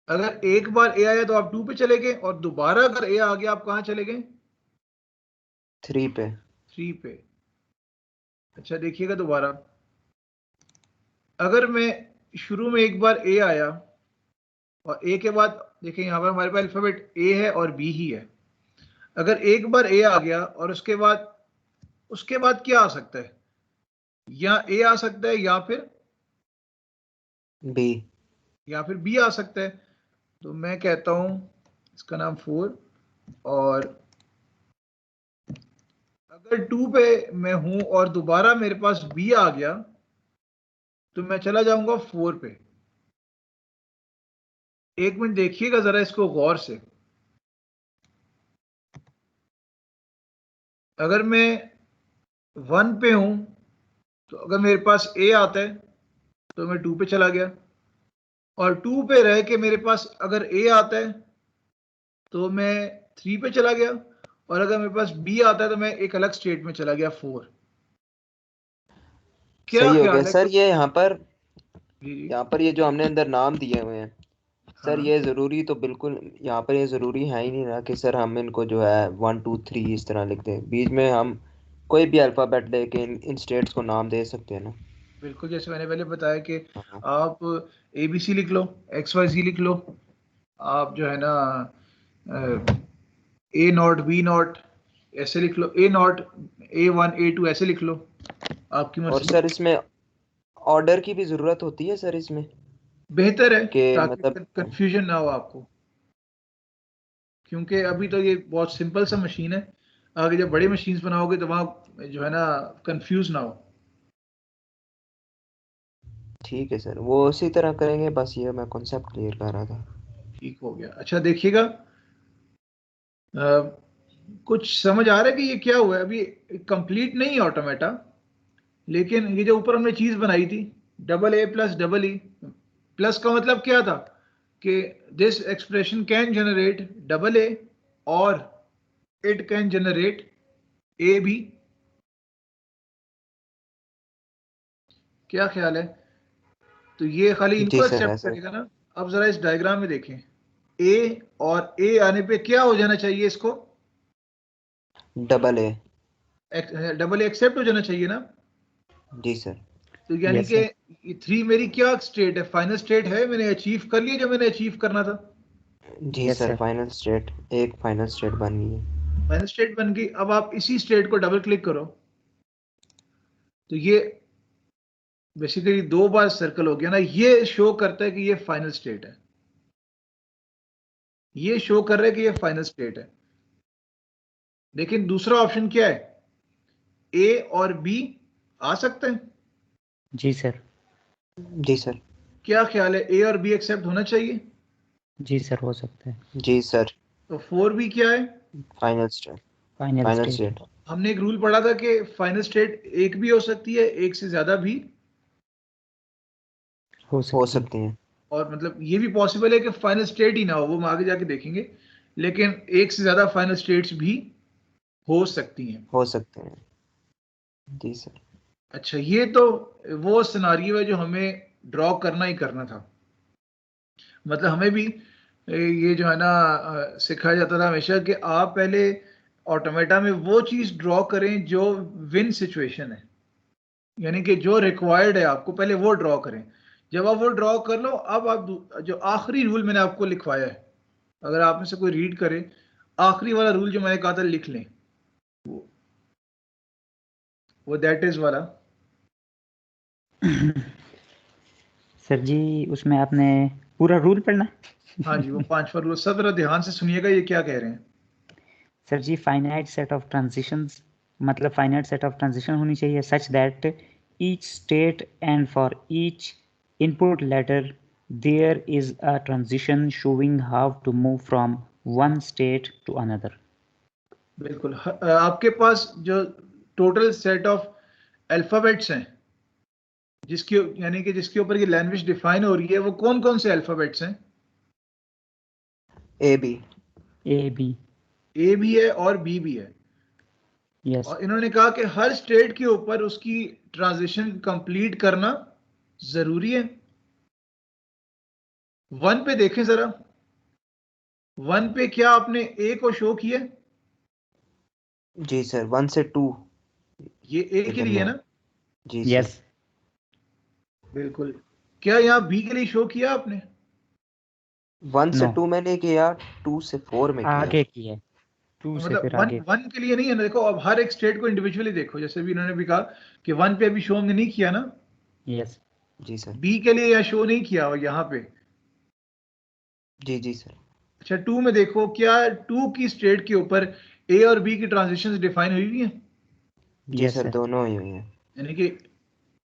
अगर एक बार ए आया तो आप 2 पे चले गए, और दोबारा अगर ए आ गया आप कहां चले गए? 3 पे। 3 पे। अच्छा देखिएगा दोबारा, अगर मैं शुरू में एक बार ए आया, और ए के बाद देखिए यहां पर हमारे पास अल्फाबेट ए है और बी ही है, अगर एक बार ए आ गया और उसके बाद क्या आ सकता है? या ए आ सकता है या फिर बी आ सकता है। तो मैं कहता हूं इसका नाम 4, और अगर 2 पे मैं हूं और दोबारा मेरे पास बी आ गया, तो मैं चला जाऊंगा 4 पे। एक मिनट देखिएगा जरा इसको गौर से, अगर मैं 1 पे हूं तो अगर मेरे पास ए आता है तो मैं 2 पे चला गया, और 2 पे रह के मेरे पास अगर ए आता है तो मैं 3 पे चला गया, और अगर मेरे पास बी आता है तो मैं एक अलग स्टेट में चला गया 4। क्या सही हो गया ख्याल है सर। कुछ? ये जी जी, यहाँ पर ये जो हमने अंदर नाम दिए हुए हैं सर, हाँ ये जरूरी तो बिल्कुल यहाँ पर ये जरूरी है ही नहीं ना कि सर हम इनको जो है 1 2 3 इस तरह लिख दें। बीच में हम कोई भी अल्फाबेट लेके इन स्टेट्स को नाम दे सकते हैं ना। बिल्कुल, जैसे मैंने पहले बताया कि हाँ। आप ABC लिख लो, XYZ लिख लो, आप जो है ना A0 B0 ऐसे लिख लो, A0 A1 A2 ऐसे लिख लो, आपकी और मर्जी। सर इसमें ऑर्डर की भी जरूरत होती है सर इसमें, बेहतर है कि ताकि मतलब। कंफ्यूजन ना हो आपको, क्योंकि अभी तो ये बहुत सिंपल सा मशीन है। आगे जब बड़ी मशीन्स बनाओगे तो वहाँ जो है ना कंफ्यूज ना हो। ठीक है सर, वो उसी तरह करेंगे, बस ये मैं कॉन्सेप्ट क्लियर कर रहा था। ठीक हो गया। अच्छा देखिएगा, कुछ समझ आ रहा है कि ये क्या हुआ है? अभी कंप्लीट नहीं है ऑटोमेटा, लेकिन ये जो ऊपर हमने चीज बनाई थी double a plus double E, plus का मतलब क्या था कि this expression can generate double A और इट कैन जनरेट ए भी। क्या ख्याल है? तो ये खाली इनको जी सर, एक्सेप्ट ऐसा करेगा ना। अब जरा इस डायग्राम में देखें, ए और ए आने पे क्या हो जाना चाहिए? इसको डबल ए। डबल एक्सेप्ट हो जाना चाहिए ना। जी सर। तो यानी Yes, कि sir. ये 3 मेरी क्या स्टेट है? फाइनल स्टेट है, मैंने अचीव कर लिया जो मैंने अचीव करना था। जी Yes, sir, sir. Final state, एक फाइनल स्टेट बन गई है। फाइनल स्टेट बन गई। अब आप इसी स्टेट को डबल क्लिक करो तो ये बेसिकली 2 बार सर्कल हो गया ना। ये शो करता है कि ये फाइनल स्टेट है, ये शो कर रहा है कि ये फाइनल स्टेट है। लेकिन दूसरा ऑप्शन क्या है? ए और बी आ सकते हैं। जी सर। जी सर। क्या ख्याल है, ए और बी एक्सेप्ट होना चाहिए? जी सर, हो सकता है। जी सर। तो 4 भी क्या है? Final state. Final final state state. हमने एक रूल पढ़ा था कि फाइनल स्टेट एक भी हो सकती है, एक से ज्यादा भी हो हो सकती है। सकती हैं। और मतलब ये भी पॉसिबल है कि फाइनल स्टेट ही ना हो, वो हम आगे जाके देखेंगे। लेकिन एक से ज्यादा फाइनल स्टेट्स भी हो सकती हैं। हो सकते हैं। जी सर। अच्छा, ये तो वो सिनारियो है जो हमें ड्रॉ करना ही करना था। मतलब हमें भी ये जो है ना सिखाया जाता था हमेशा कि आप पहले ऑटोमेटा में वो चीज ड्रॉ करें जो विन सिचुएशन है, यानी कि जो रिक्वायर्ड है आपको पहले वो ड्रॉ करें। जब आप वो ड्रॉ कर लो, अब आप जो आखिरी रूल मैंने आपको लिखवाया है, अगर आप में से कोई रीड करे, आखिरी वाला रूल जो मैंने कहा था लिख लें, वो दैट इज वाला। सर जी, उसमें आपने पूरा रूल पढ़ना है? हाँ जी, वो 5वां रूल। सब जरा ध्यान से सुनिएगा ये क्या कह रहे हैं। Sir ji, finite set of transitions, मतलब फाइनाइट सेट ऑफ ट्रांजिशन होनी चाहिए such that each state and for each input letter there is a transition showing how to move from one state to another. बिल्कुल। आपके पास जो total set of alphabets हैं, जिसके यानी कि जिसके ऊपर ये लैंग्वेज डिफाइन हो रही है, वो कौन कौन से अल्फाबेट्स हैं? ए बी। A b. ए भी है और बी भी है। यस। और इन्होंने कहा कि हर स्टेट के ऊपर उसकी ट्रांजिशन कंप्लीट करना जरूरी है। 1 पे देखें जरा, 1 पे क्या आपने ए को शो किया? जी सर, 1 से 2 ये ए के लिए है ना? जी यस। सर। बिल्कुल। क्या यहाँ बी के लिए शो किया आपने? 1 से नो, 2 में नहीं किया, 2 से 4 में किया। आगे की है, 2 से मतलब फिर वन आगे। वन के लिए नहीं है ना। देखो, अब हर एक स्टेट को इंडिविजुअली देखो, जैसे भी इन्होंने भी कहा कि 1 पे अभी शो हमने नहीं किया ना, यस। जी सर। बी के लिए यहाँ शो नहीं किया यहाँ पे। जी जी सर। अच्छा, 2 में देखो, क्या 2 की स्टेट के ऊपर ए और बी की ट्रांजिशन डिफाइन हुई हुई है? जी यस सर, सर। दोनों ही हुई हैं। यानी कि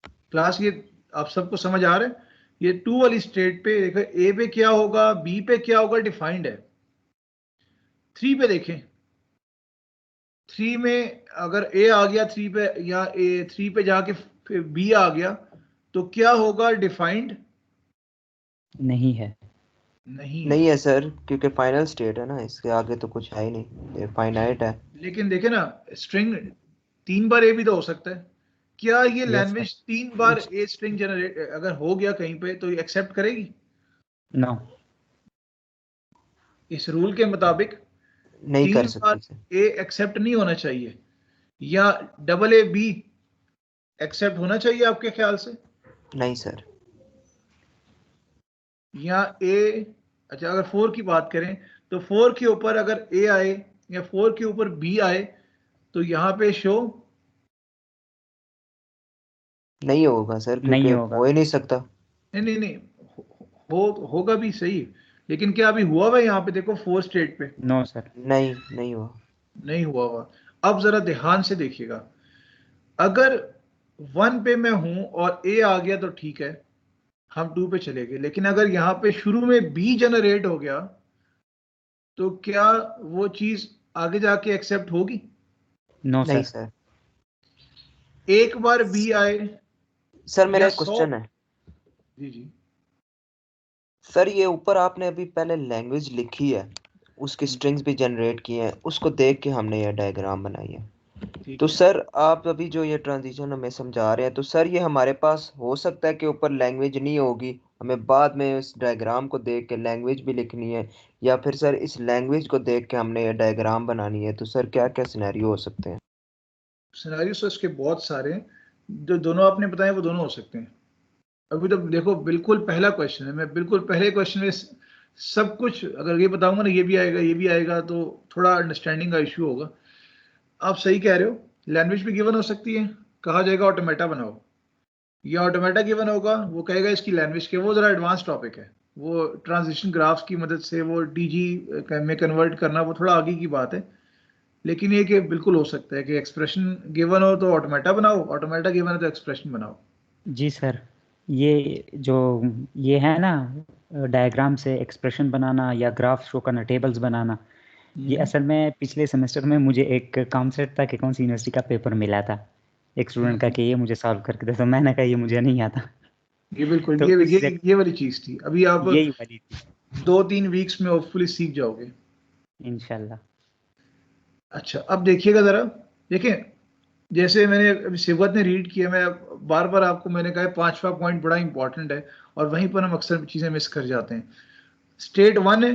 क्लास, ये आप सबको समझ आ रहा है? ये 2 वाली स्टेट पे देखो, ए पे क्या होगा, बी पे क्या होगा, डिफाइंड है। 3 पे देखें, 3 में अगर ए आ गया 3 पे, या ए 3 पे जाके बी आ गया, तो क्या होगा? डिफाइंड नहीं है। नहीं है। नहीं है सर, क्योंकि फाइनल स्टेट है ना, इसके आगे तो कुछ है ही नहीं, ये फाइनाइट है। लेकिन देखे ना, स्ट्रिंग 3 बार ए भी तो हो सकता है। क्या ये yes sir. Language 3 bar a string generate अगर हो गया कहीं पे, तो ये एक्सेप्ट करेगी? नो। इस रूल के मुताबिक नहीं कर 3 बार सकती सर। ए एक्सेप्ट नहीं होना चाहिए, या डबल ए बी एक्सेप्ट होना चाहिए आपके ख्याल से, नहीं सर। या ए? अच्छा, अगर 4 की बात करें तो 4 के ऊपर अगर ए आए या 4 के ऊपर बी आए, तो यहाँ पे शो नहीं होगा सर, क्योंकि नहीं होगा। हो ही नहीं सकता। नहीं नहीं नहीं, होगा भी सही। लेकिन क्या अभी हुआ हुआ है यहाँ पे? देखो 4 स्टेट पे नो सर। नहीं, नहीं हुआ। नहीं हुआ हुआ। अब जरा ध्यान से देखिएगा, अगर 1 पे मैं हूं और ए आ गया तो ठीक है, हम 2 पे चले गए, लेकिन अगर यहाँ पे शुरू में बी जनरेट हो गया तो क्या वो चीज आगे जाके एक्सेप्ट होगी? नो नहीं सर। सर। एक बार बी आए सर मेरा या एक 100? क्वेश्चन है जी जी सर, ये ऊपर आपने अभी पहले लैंग्वेज लिखी है, उसकी स्ट्रिंग्स भी जनरेट की हैं, उसको देख के हमने ये डायग्राम बनाई है। ठीक तो है। सर आप अभी जो ये ट्रांजिशन हमें समझा रहे हैं, तो सर ये हमारे पास हो सकता है कि ऊपर लैंग्वेज नहीं होगी, हमें बाद में इस डायग्राम को देख के लैंग्वेज भी लिखनी है, या फिर सर इस लैंग्वेज को देख के हमने ये डायग्राम बनानी है, तो सर क्या क्या सिनेरियो हो सकते हैं? सिनेरियो तो इसके बहुत सारे हैं, जो दोनों आपने बताए वो दोनों हो सकते हैं। अभी तो देखो बिल्कुल पहला क्वेश्चन है, मैं बिल्कुल पहले क्वेश्चन में सब कुछ अगर ये बताऊंगा ना ये भी आएगा तो थोड़ा अंडरस्टैंडिंग का इश्यू होगा। आप सही कह रहे हो, लैंग्वेज भी गिवन हो सकती है, कहा जाएगा ऑटोमेटा बनाओ, ये ऑटोमेटा गिवन होगा, वो कहेगा इसकी लैंग्वेज के, वो जरा एडवांस टॉपिक है, वो ट्रांजिशन ग्राफ्स की मदद से वो डीजी में कन्वर्ट करना वो थोड़ा आगे की बात है। लेकिन ये कि बिल्कुल हो सकता है कि एक्सप्रेशन गिवन हो तो ऑटोमेटा बनाओ, ऑटोमेटा गिवन है तो एक्सप्रेशन बनाओ। जी सर, ये जो ये है ना डायग्राम से एक्सप्रेशन बनाना या ग्राफ शो करना, टेबल्स बनाना, ये असल में पिछले सेमेस्टर में मुझे एक कॉन्सेप्ट था कि कौन सी यूनिवर्सिटी का पेपर मिला था एक स्टूडेंट का कि ये मुझे सॉल्व करके दे, तो मैंने कहा ये मुझे नहीं आता। ये बिल्कुल तो उस ये वाली चीज थी, अभी आप यही वाली थी 2-3 वीक्स में होपफुली सीख जाओगे इंशाल्लाह। अच्छा अब देखिएगा जरा, देखें जैसे मैंने अभी सिवत ने रीड किया, मैं बार बार आपको मैंने कहा 5वां पॉइंट बड़ा इंपॉर्टेंट है और वहीं पर हम अक्सर चीजें मिस कर जाते हैं। स्टेट 1 है,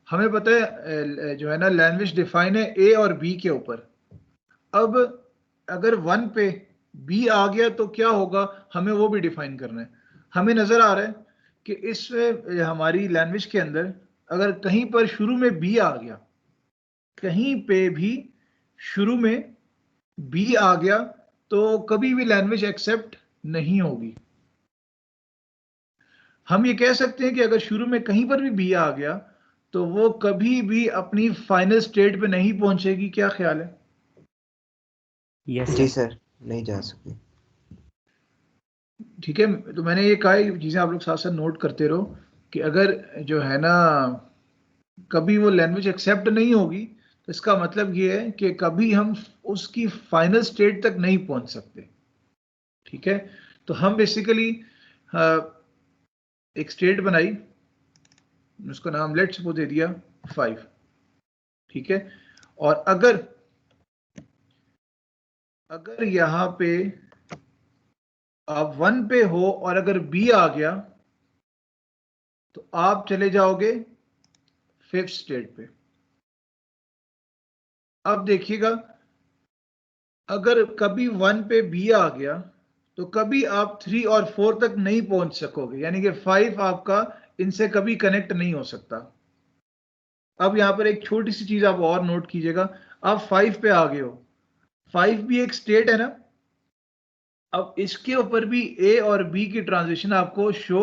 हमें पता है जो है ना लैंग्वेज डिफाइन है ए और बी के ऊपर। अब अगर 1 पे बी आ गया तो क्या होगा, हमें वो भी डिफाइन करना है। हमें नजर आ रहा है कि इस हमारी लैंग्वेज के अंदर अगर कहीं पर शुरू में बी आ गया, कहीं पे भी शुरू में बी आ गया तो कभी भी लैंग्वेज एक्सेप्ट नहीं होगी। हम ये कह सकते हैं कि अगर शुरू में कहीं पर भी बी आ गया तो वो कभी भी अपनी फाइनल स्टेट पे नहीं पहुंचेगी। क्या ख्याल है? यस जी सर। सर, नहीं जा सकती। ठीक है, तो मैंने ये कहा ये चीजें आप लोग साथ साथ नोट करते रहो कि अगर जो है ना कभी वो लैंग्वेज एक्सेप्ट नहीं होगी तो इसका मतलब ये है कि कभी हम उसकी फाइनल स्टेट तक नहीं पहुंच सकते। ठीक है, तो हम बेसिकली एक स्टेट बनाई, उसका नाम लेट्स सपोज दे दिया 5। ठीक है, और अगर यहां पे आप 1 पे हो और अगर बी आ गया तो आप चले जाओगे 5th स्टेट पे। अब देखिएगा अगर कभी 1 पे बी आ गया तो कभी आप 3 और 4 तक नहीं पहुंच सकोगे, यानी कि 5 आपका इनसे कभी कनेक्ट नहीं हो सकता। अब यहां पर एक छोटी सी चीज आप और नोट कीजिएगा, आप 5 पे आ गए हो, 5 भी एक स्टेट है ना, अब इसके ऊपर भी ए और बी की ट्रांजिशन आपको शो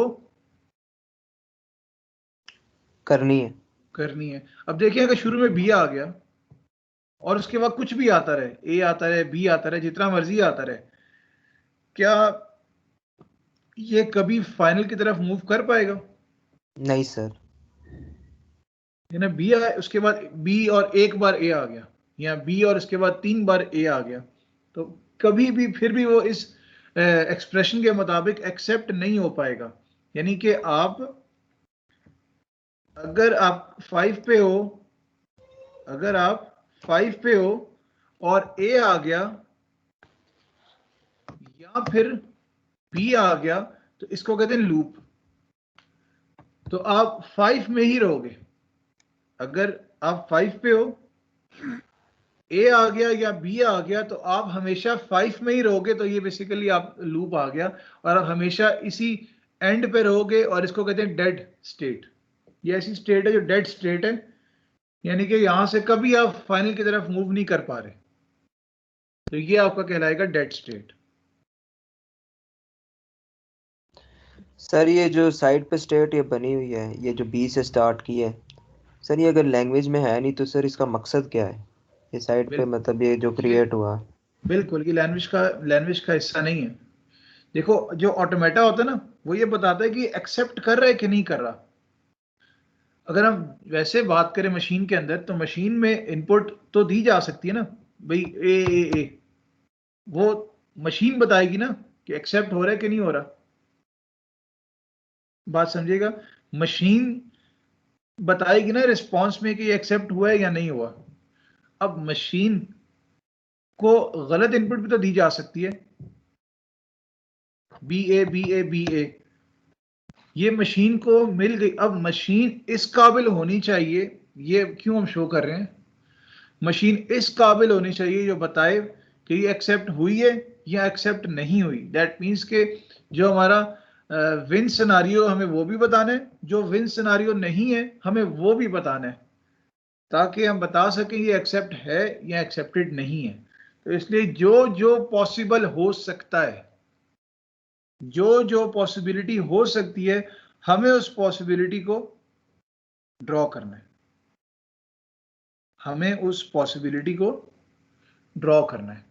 करनी है। करनी है। अब देखिए अगर शुरू में बी आ गया और उसके बाद कुछ भी आता रहे, ए आता रहे, बी आता रहे, जितना मर्जी आता रहे, क्या ये कभी फाइनल की तरफ मूव कर पाएगा? नहीं सर। है ना, बी आया उसके बाद बी और एक बार ए आ गया, या बी और उसके बाद 3 बार ए आ गया, तो कभी भी फिर भी वो इस एक्सप्रेशन के मुताबिक एक्सेप्ट नहीं हो पाएगा। यानी कि आप अगर आप 5 पे हो, अगर आप 5 पे हो और ए आ गया या फिर बी आ गया तो इसको कहते हैं लूप, तो आप 5 में ही रहोगे। अगर आप 5 पे हो, ए आ गया या बी आ गया तो आप हमेशा 5 में ही रहोगे, तो ये बेसिकली आप लूप आ गया और आप हमेशा इसी एंड पे रहोगे और इसको कहते हैं डेड स्टेट। ये ऐसी स्टेट है जो डेड स्टेट है, यानी कि यहां से कभी आप फाइनल की तरफ मूव नहीं कर पा रहे, तो ये आपका कहलाएगा डेड स्टेट। सर ये जो साइड पे स्टेट ये बनी हुई है, ये जो बी से स्टार्ट की है, सर ये अगर लैंग्वेज में है नहीं तो सर इसका मकसद क्या है? ये साइड पे मतलब ये जो क्रिएट हुआ। बिल्कुल ये लैंग्वेज का हिस्सा नहीं है। देखो जो ऑटोमेटा होता है ना वो ये बताता है कि एक्सेप्ट कर रहा है कि नहीं कर रहा। अगर हम वैसे बात करें मशीन के अंदर, तो मशीन में इनपुट तो दी जा सकती है ना भाई, ए, वो मशीन बताएगी ना कि एक्सेप्ट हो रहा है कि नहीं हो रहा। बात समझिएगा, मशीन बताएगी ना रिस्पॉन्स में कि ये एक्सेप्ट हुआ है या नहीं हुआ। अब मशीन को गलत इनपुट भी तो दी जा सकती है, बी ए, ये मशीन को मिल गई। अब मशीन इस काबिल होनी चाहिए, ये क्यों हम शो कर रहे हैं, मशीन इस काबिल होनी चाहिए जो बताए कि ये एक्सेप्ट हुई है या एक्सेप्ट नहीं हुई। दैट मीन्स के जो हमारा विन सिनारियो हमें वो भी बताना है, जो विन सिनारियो नहीं है हमें वो भी बताना है, ताकि हम बता सकें ये एक्सेप्ट है या एक्सेप्टेड नहीं है। तो इसलिए जो जो पॉसिबल हो सकता है, जो जो पॉसिबिलिटी हो सकती है, हमें उस पॉसिबिलिटी को ड्रॉ करना है, हमें उस पॉसिबिलिटी को ड्रॉ करना है।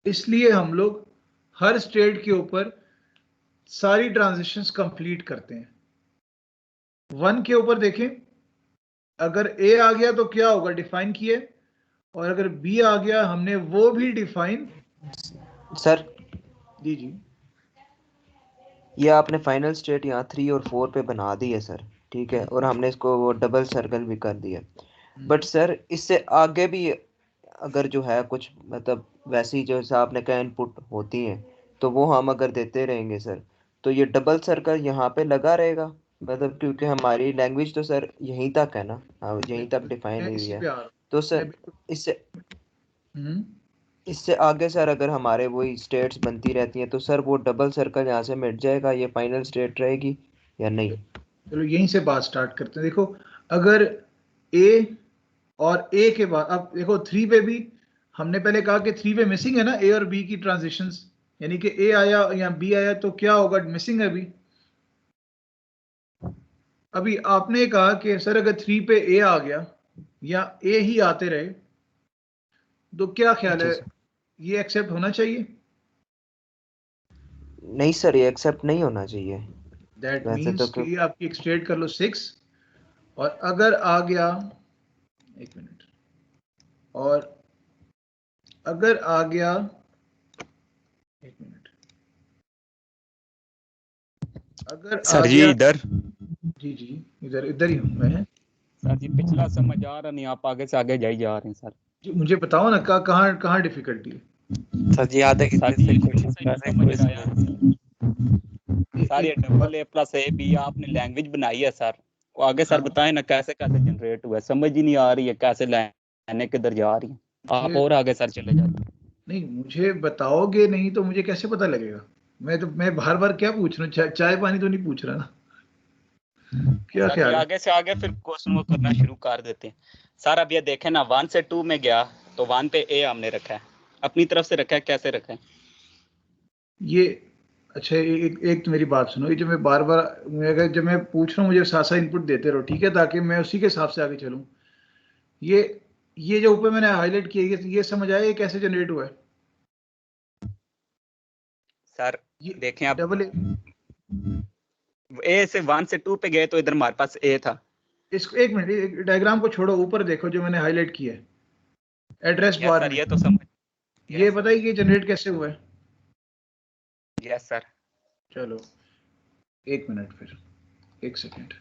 इसलिए हम लोग हर स्टेट के ऊपर सारी ट्रांजिशंस कंप्लीट करते हैं। 1 के ऊपर देखें, अगर ए आ गया तो क्या होगा, डिफाइन किए, और अगर बी आ गया हमने वो भी डिफाइन। सर जी ये आपने फाइनल स्टेट यहाँ 3 और 4 पे बना दी है सर, ठीक है, और हमने इसको वो डबल सर्कल भी कर दिया। बट सर इससे आगे भी अगर जो है कुछ मतलब वैसी जो जैसा आपने कहा इनपुट होती हैं, तो वो हम अगर देते रहेंगे सर, तो ये डबल सर्कल यहाँ पे लगा रहेगा, मतलब क्योंकि हमारी लैंग्वेज तो सर यहीं तक है ना, हाँ यहीं तक डिफाइन मैं हुई इसी है। पे आ रहा हूँ। तो मैं सर बिल्कुल इससे हम्म, इससे आगे सर अगर हमारे वही स्टेट्स बनती रहती हैं, तो सर वो डबल सर्कल यहाँ से मिट जाएगा, ये फाइनल स्टेट रहेगी या नहीं? चलो यहीं से बात स्टार्ट करते हैं। देखो, अगर ए और ए के बाद, अब देखो 3 पे भी हमने पहले कहा कि 3 पे मिसिंग है ना ए और बी की ट्रांजिशंस, यानी कि ए आया या बी आया तो क्या होगा, मिसिंग है अभी। अभी आपने कहा कि सर अगर 3 पे ए आ गया या ए ही आते रहे, तो क्या ख्याल जी है, सर। ये एक्सेप्ट होना चाहिए? नहीं सर, ये एक्सेप्ट नहीं होना चाहिए दैट वैसे तो मीन्स कि ये आपकी एक्सटेंड कर लो 6, और अगर आ गया, एक मिनट, और अगर आ गया, एक मिनट, अगर आ सर जी गया, इधर जी इधर इधर ही हूं मैं। सर जी पिछला समझ आ रहा नहीं, आप आगे से आगे जाई जा रहे हैं सर। जी मुझे बताओ ना, कहाँ कहाँ डिफिकल्टी है? सर जी आधे सर घंटे जी से ये कोशिश सही कर रहे हैं, समझ कोई आया सर, ये double a plus a b आपने लैंग्वेज बनाई है सर, वो आगे सर हाँ, बताएं ना कैसे कैसे जनरेट हुआ है, समझ ही नहीं आ रही है कैसे लाइनें किधर जा रही हैं। आप मुझे और आगे सर चले जाते। नहीं, मुझे बताओगे नहीं तो मुझे कैसे पता लगेगा? मैं बार बार क्या पूछ रहा हूँ, चाय पानी तो नहीं पूछ रहा ना, क्या सर जी ख्याल है? आगे से आगे फिर क्वेश्चन वो करना शुरू कर देते हैं। सर अब ये देखें ना, 1 से 2 में गया तो 1 पे ए हमने रखा है, अपनी तरफ से रखा है, कैसे रखा है? ये अच्छा, एक तो मेरी बात सुनो, ये जो मैं बार बार, अगर जब मैं पूछ रहा हूँ मुझे साथ साथ इनपुट देते रहो, ठीक है, ताकि मैं उसी के हिसाब से आगे चलूँ। ये ये जो ऊपर मैंने हाईलाइट किया, ये समझ आया ये कैसे जनरेट हुआ है? सर ये देखें आप, डबल ए, ए से 1 से 2 पे गए तो इधर हमारे पास ए था। इसको एक मिनट, डायग्राम को छोड़ो, ऊपर देखो जो मैंने हाईलाइट किया है एड्रेस यस बार सर, में। ये तो समझ। ये यस बताइए कि जनरेट कैसे हुआ है? Yes sir. चलो एक मिनट, फिर एक सेकेंड,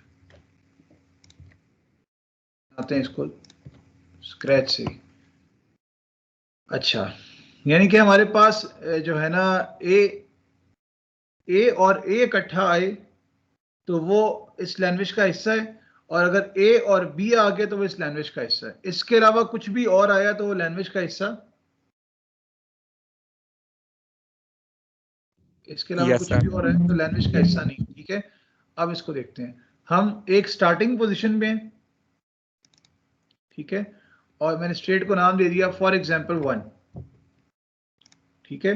आते हैं इसको स्क्रैच से। अच्छा, यानी कि हमारे पास जो है ना, ए और ए इकट्ठा आए तो वो इस लैंग्वेज का हिस्सा है, और अगर ए और बी आ गए तो वो इस लैंग्वेज का हिस्सा है। इसके अलावा कुछ भी और आया तो वो लैंग्वेज का हिस्सा, इसके अलावा यस कुछ भी सर। और है तो लैंग्वेज का हिस्सा नहीं, ठीक है। अब इसको देखते हैं, हम एक स्टार्टिंग पोजीशन में हैं, ठीक है, और मैंने स्टेट को नाम दे दिया फॉर एग्जांपल 1, ठीक है।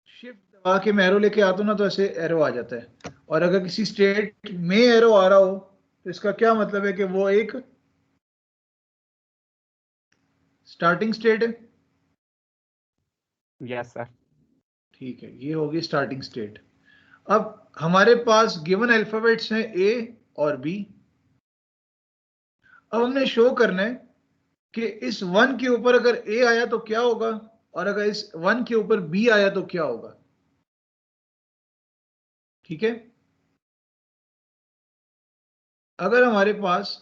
शिफ्ट दबा के मैं एरो लेके आता हूं ना, तो ऐसे एरो आ जाता है, और अगर किसी स्टेट में एरो आ रहा हो तो इसका क्या मतलब है कि वो एक स्टार्टिंग स्टेट है। Yes sir. ठीक है, ये होगी स्टार्टिंग स्टेट। अब हमारे पास गिवन अल्फाबेट्स हैं ए और बी। अब हमने शो करना है कि इस 1 के ऊपर अगर ए आया तो क्या होगा, और अगर इस 1 के ऊपर बी आया तो क्या होगा। ठीक है, अगर हमारे पास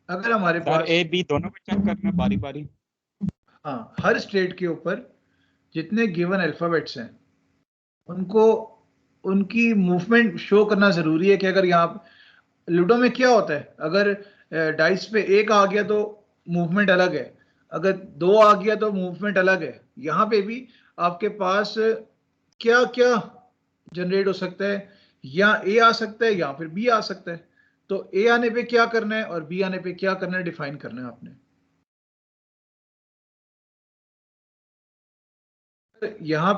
सर ए बी दोनों को चेक करना बारी बारी। हाँ, हर स्टेट के ऊपर जितने गिवन अल्फाबेट्स हैं उनको उनकी मूवमेंट शो करना जरूरी है। कि अगर यहाँ लूडो में क्या होता है, अगर डाइस पे 1 आ गया तो मूवमेंट अलग है, अगर 2 आ गया तो मूवमेंट अलग है। यहाँ पे भी आपके पास क्या क्या जनरेट हो सकता है, या ए आ सकता है या फिर बी आ सकता है। तो ए आने पे क्या करना है और बी आने पे क्या करना है, डिफाइन करना है आपने। यहाँ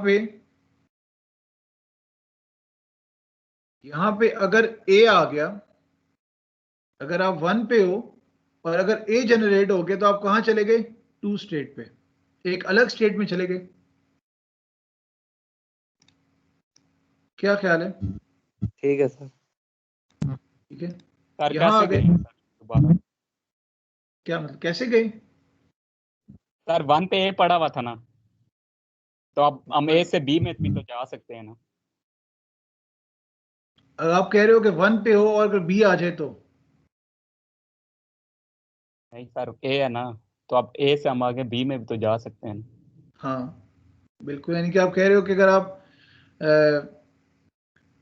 पे अगर ए आ गया, अगर आप 1 पे हो और अगर ए जनरेट हो गया तो आप कहाँ चले गए, 2 स्टेट पे, एक अलग स्टेट में चले गए। क्या ख्याल है? ठीक है सर। ठीक है, सर यहाँ आ कैसे गए। गए सर दोबारा? क्या मतलब कैसे गए? सर 1 पे ए पड़ा हुआ था ना, तो अब हम ए से बी में भी तो जा सकते हैं ना। अगर आप कह रहे हो कि 1 पे हो और अगर बी आ जाए तो नहीं सर, ए है ना, तो अब ए से हम आगे बी में भी तो जा सकते हैं ना। हाँ बिल्कुल, यानी कि आप कह रहे हो कि अगर आप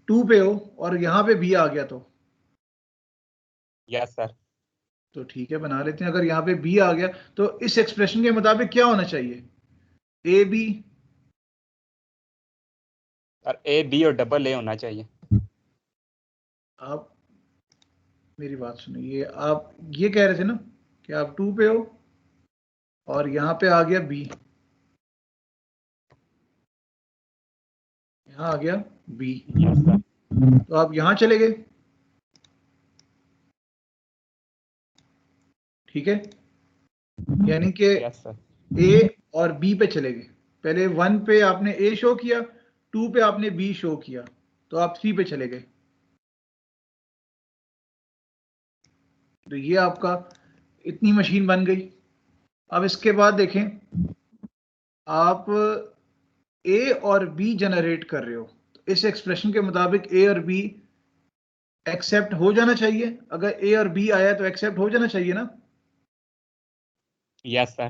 2 पे हो और यहाँ पे बी आ गया यस सर। तो ठीक है, बना लेते हैं। अगर यहाँ पे बी आ गया तो इस एक्सप्रेशन के मुताबिक क्या होना चाहिए, a b. Sir a b और डबल ए होना चाहिए। आप मेरी बात सुनिए, आप ये कह रहे थे ना कि आप 2 पे हो और यहाँ पे आ गया बी, यहाँ आ गया बी, यस सर। तो आप यहाँ चले गए। ठीक है, यानी कि यस सर। ए और बी पे चले गए। पहले 1 पे आपने ए शो किया, 2 पे आपने बी शो किया, तो आप 3 पे चले गए। तो ये आपका इतनी मशीन बन गई। अब इसके बाद देखें, आप ए और बी जनरेट कर रहे हो, तो इस एक्सप्रेशन के मुताबिक ए और बी एक्सेप्ट हो जाना चाहिए। अगर ए और बी आया तो एक्सेप्ट हो जाना चाहिए ना। Yes sir.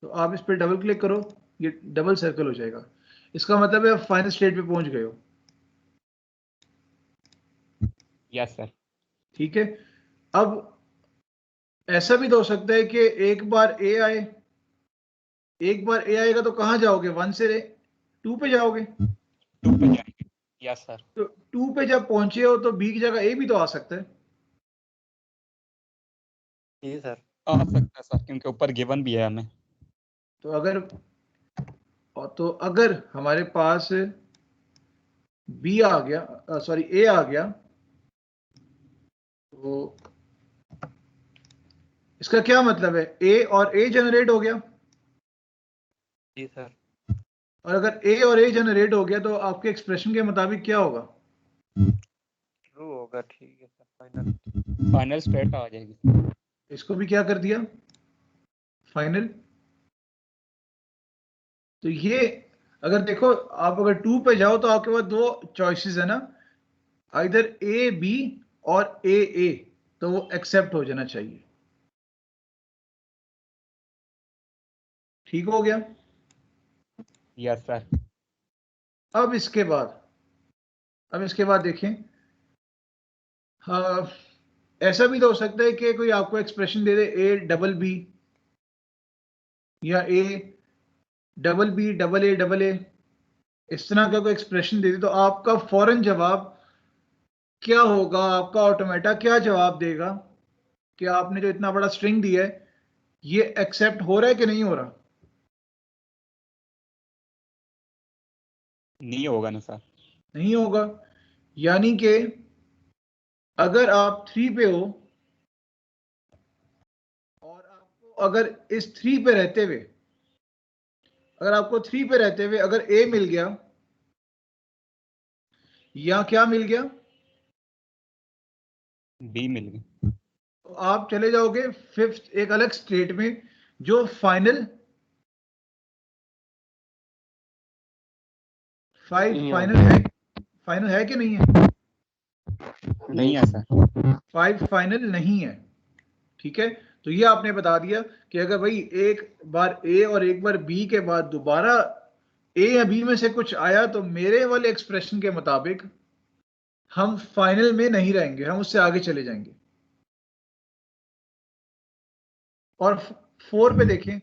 तो आप इस पर डबल क्लिक करो, ये डबल सर्कल हो जाएगा। इसका मतलब है आप फाइनल स्टेट पे पहुंच गए हो। Yes sir. ठीक है, अब ऐसा भी तो हो सकता है कि एक बार ए आए, एक बार ए आएगा तो कहाँ जाओगे, 1 से 2 पे जाओगे। 2 पे जाएंगे। Yes sir. तो 2 पे जब पहुंचे हो तो बी की जगह ए भी तो आ सकता है। जी सर। आ सकता है सर, क्योंकि ऊपर गिवन भी है हमें। तो अगर हमारे पास बी आ गया, सॉरी ए आ गया, तो इसका क्या मतलब है, ए और ए जनरेट हो गया। जी सर। और अगर ए और ए जनरेट हो गया तो आपके एक्सप्रेशन के मुताबिक क्या होगा, ट्रू होगा। ठीक है सर, फाइनल स्टेट आ जाएगी। इसको भी क्या कर दिया, फाइनल। तो ये अगर देखो, आप अगर 2 पे जाओ तो आपके पास 2 चॉइसेस है ना, इधर ए बी और ए ए, तो वो एक्सेप्ट हो जाना चाहिए। ठीक हो गया। Yes sir. अब इसके बाद देखें, हाँ, ऐसा भी तो हो सकता है कि कोई आपको एक्सप्रेशन दे दे ए डबल बी, या A double B double A, इस तरह का कोई एक्सप्रेशन दे दे, तो आपका फौरन जवाब क्या होगा, आपका ऑटोमेटा क्या जवाब देगा कि आपने जो इतना बड़ा स्ट्रिंग दिया है ये एक्सेप्ट हो रहा है कि नहीं हो रहा। नहीं होगा ना सर। नहीं होगा, यानी कि अगर आप 3 पे हो और आपको अगर इस 3 पे रहते हुए अगर आपको 3 पे रहते हुए अगर ए मिल गया या क्या मिल गया, बी मिल गई, तो आप चले जाओगे 5th एक अलग स्टेट में जो फाइनल फाइनल है कि नहीं है? नहीं है सर, 5 फाइनल नहीं है। ठीक है, तो ये आपने बता दिया कि अगर भाई एक बार ए और एक बार बी के बाद दोबारा ए या बी में से कुछ आया तो मेरे वाले एक्सप्रेशन के मुताबिक हम फाइनल में नहीं रहेंगे, हम उससे आगे चले जाएंगे। और 4 पे देखें,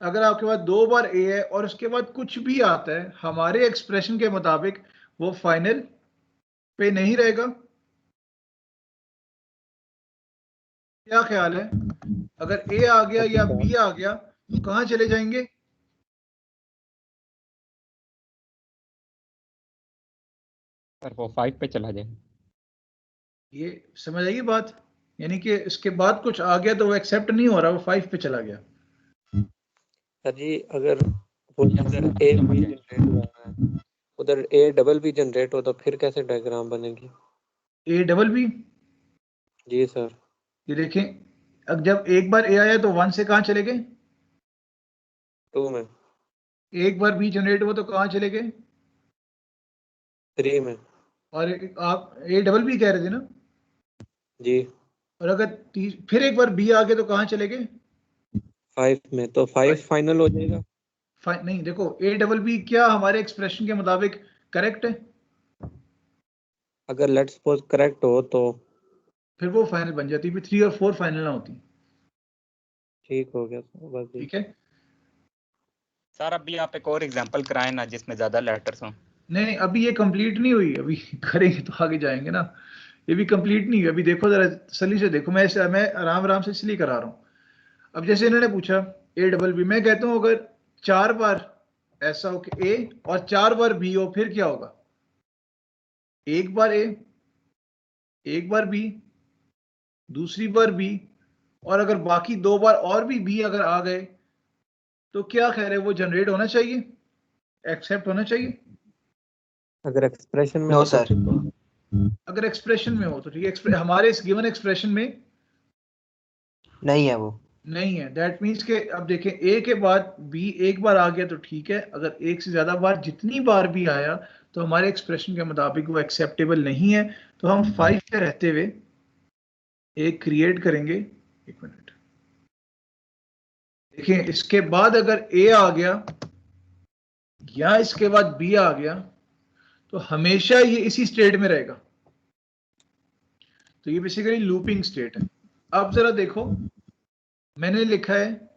अगर आपके पास 2 बार ए है और उसके बाद कुछ भी आता है, हमारे एक्सप्रेशन के मुताबिक वो फाइनल पे नहीं रहेगा। क्या ख्याल है, अगर ए आ गया या बी आ गया तो कहां चले जाएंगे? सर वो 5 पे चला जाए। ये समझ आई बात, यानी कि इसके बाद कुछ आ गया तो वो एक्सेप्ट नहीं हो रहा, वो 5 पे चला गया। सर जी अगर उधर ए भी जनरेट हुआ है, उधर ए डबल भी जनरेट हो तो फिर कैसे डायग्राम बनेगी? ए डबल बी, जी सर। ये देखें, अब जब एक बार ए आया तो 1 से कहां चले गए? 2 में। एक बार बी जनरेट हुआ तो कहां चले गए? 3 में। और आप ए डबल बी कह रहे थे ना? जी। और अगर फिर एक बार बी आ गया तो कहां चले गए? 5 में। तो 5 फाइनल हो जाएगा? नहीं, देखो ए डबल बी क्या हमारे एक्सप्रेशन के मुताबिक करेक्ट है? अगर लेट्स सपोज करेक्ट हो तो फिर वो फाइनल बन जाती, फिर 3 और 4 फाइनल ना होती। ठीक हो गया सर, बस ठीक है। सर अभी आप एक और एग्जांपल कराएं ना जिसमें ज्यादा लेटर्स हों। नहीं, अभी ये कंप्लीट नहीं हुई, अभी करेंगे तो आगे जाएंगे ना। ये भी कंप्लीट नहीं हुई, अभी देखो जरा तसल्ली से देखो, मैं आराम आराम से इसलिए करा रहा हूँ। अब जैसे इन्होंने पूछा ए डबल बी, मैं कहता हूँ अगर 4 बार ऐसा हो कि ए और 4 बार बी हो फिर क्या होगा? एक बार ए, एक बार बी, दूसरी बार बी, और अगर बाकी 2 बार और भी बी अगर आ गए तो क्या कह रहे हैं, वो जनरेट होना चाहिए, एक्सेप्ट होना चाहिए? अगर एक्सप्रेशन में नो हो सर। अगर एक्सप्रेशन में हो तो ठीक है, हमारे इस गिवन एक्सप्रेशन में नहीं है वो। नहीं है। दैट मीन्स के अब देखें, ए के बाद बी एक बार आ गया तो ठीक है, अगर एक से ज्यादा बार जितनी बार भी आया तो हमारे एक्सप्रेशन के मुताबिक वो एक्सेप्टेबल नहीं है। तो हम 5 पे रहते हुए एक क्रिएट करेंगे। एक मिनट देखिए, इसके बाद अगर ए आ गया या इसके बाद बी आ गया तो हमेशा ये इसी स्टेट में रहेगा। तो ये बेसिकली लूपिंग स्टेट है। अब जरा देखो, मैंने लिखा है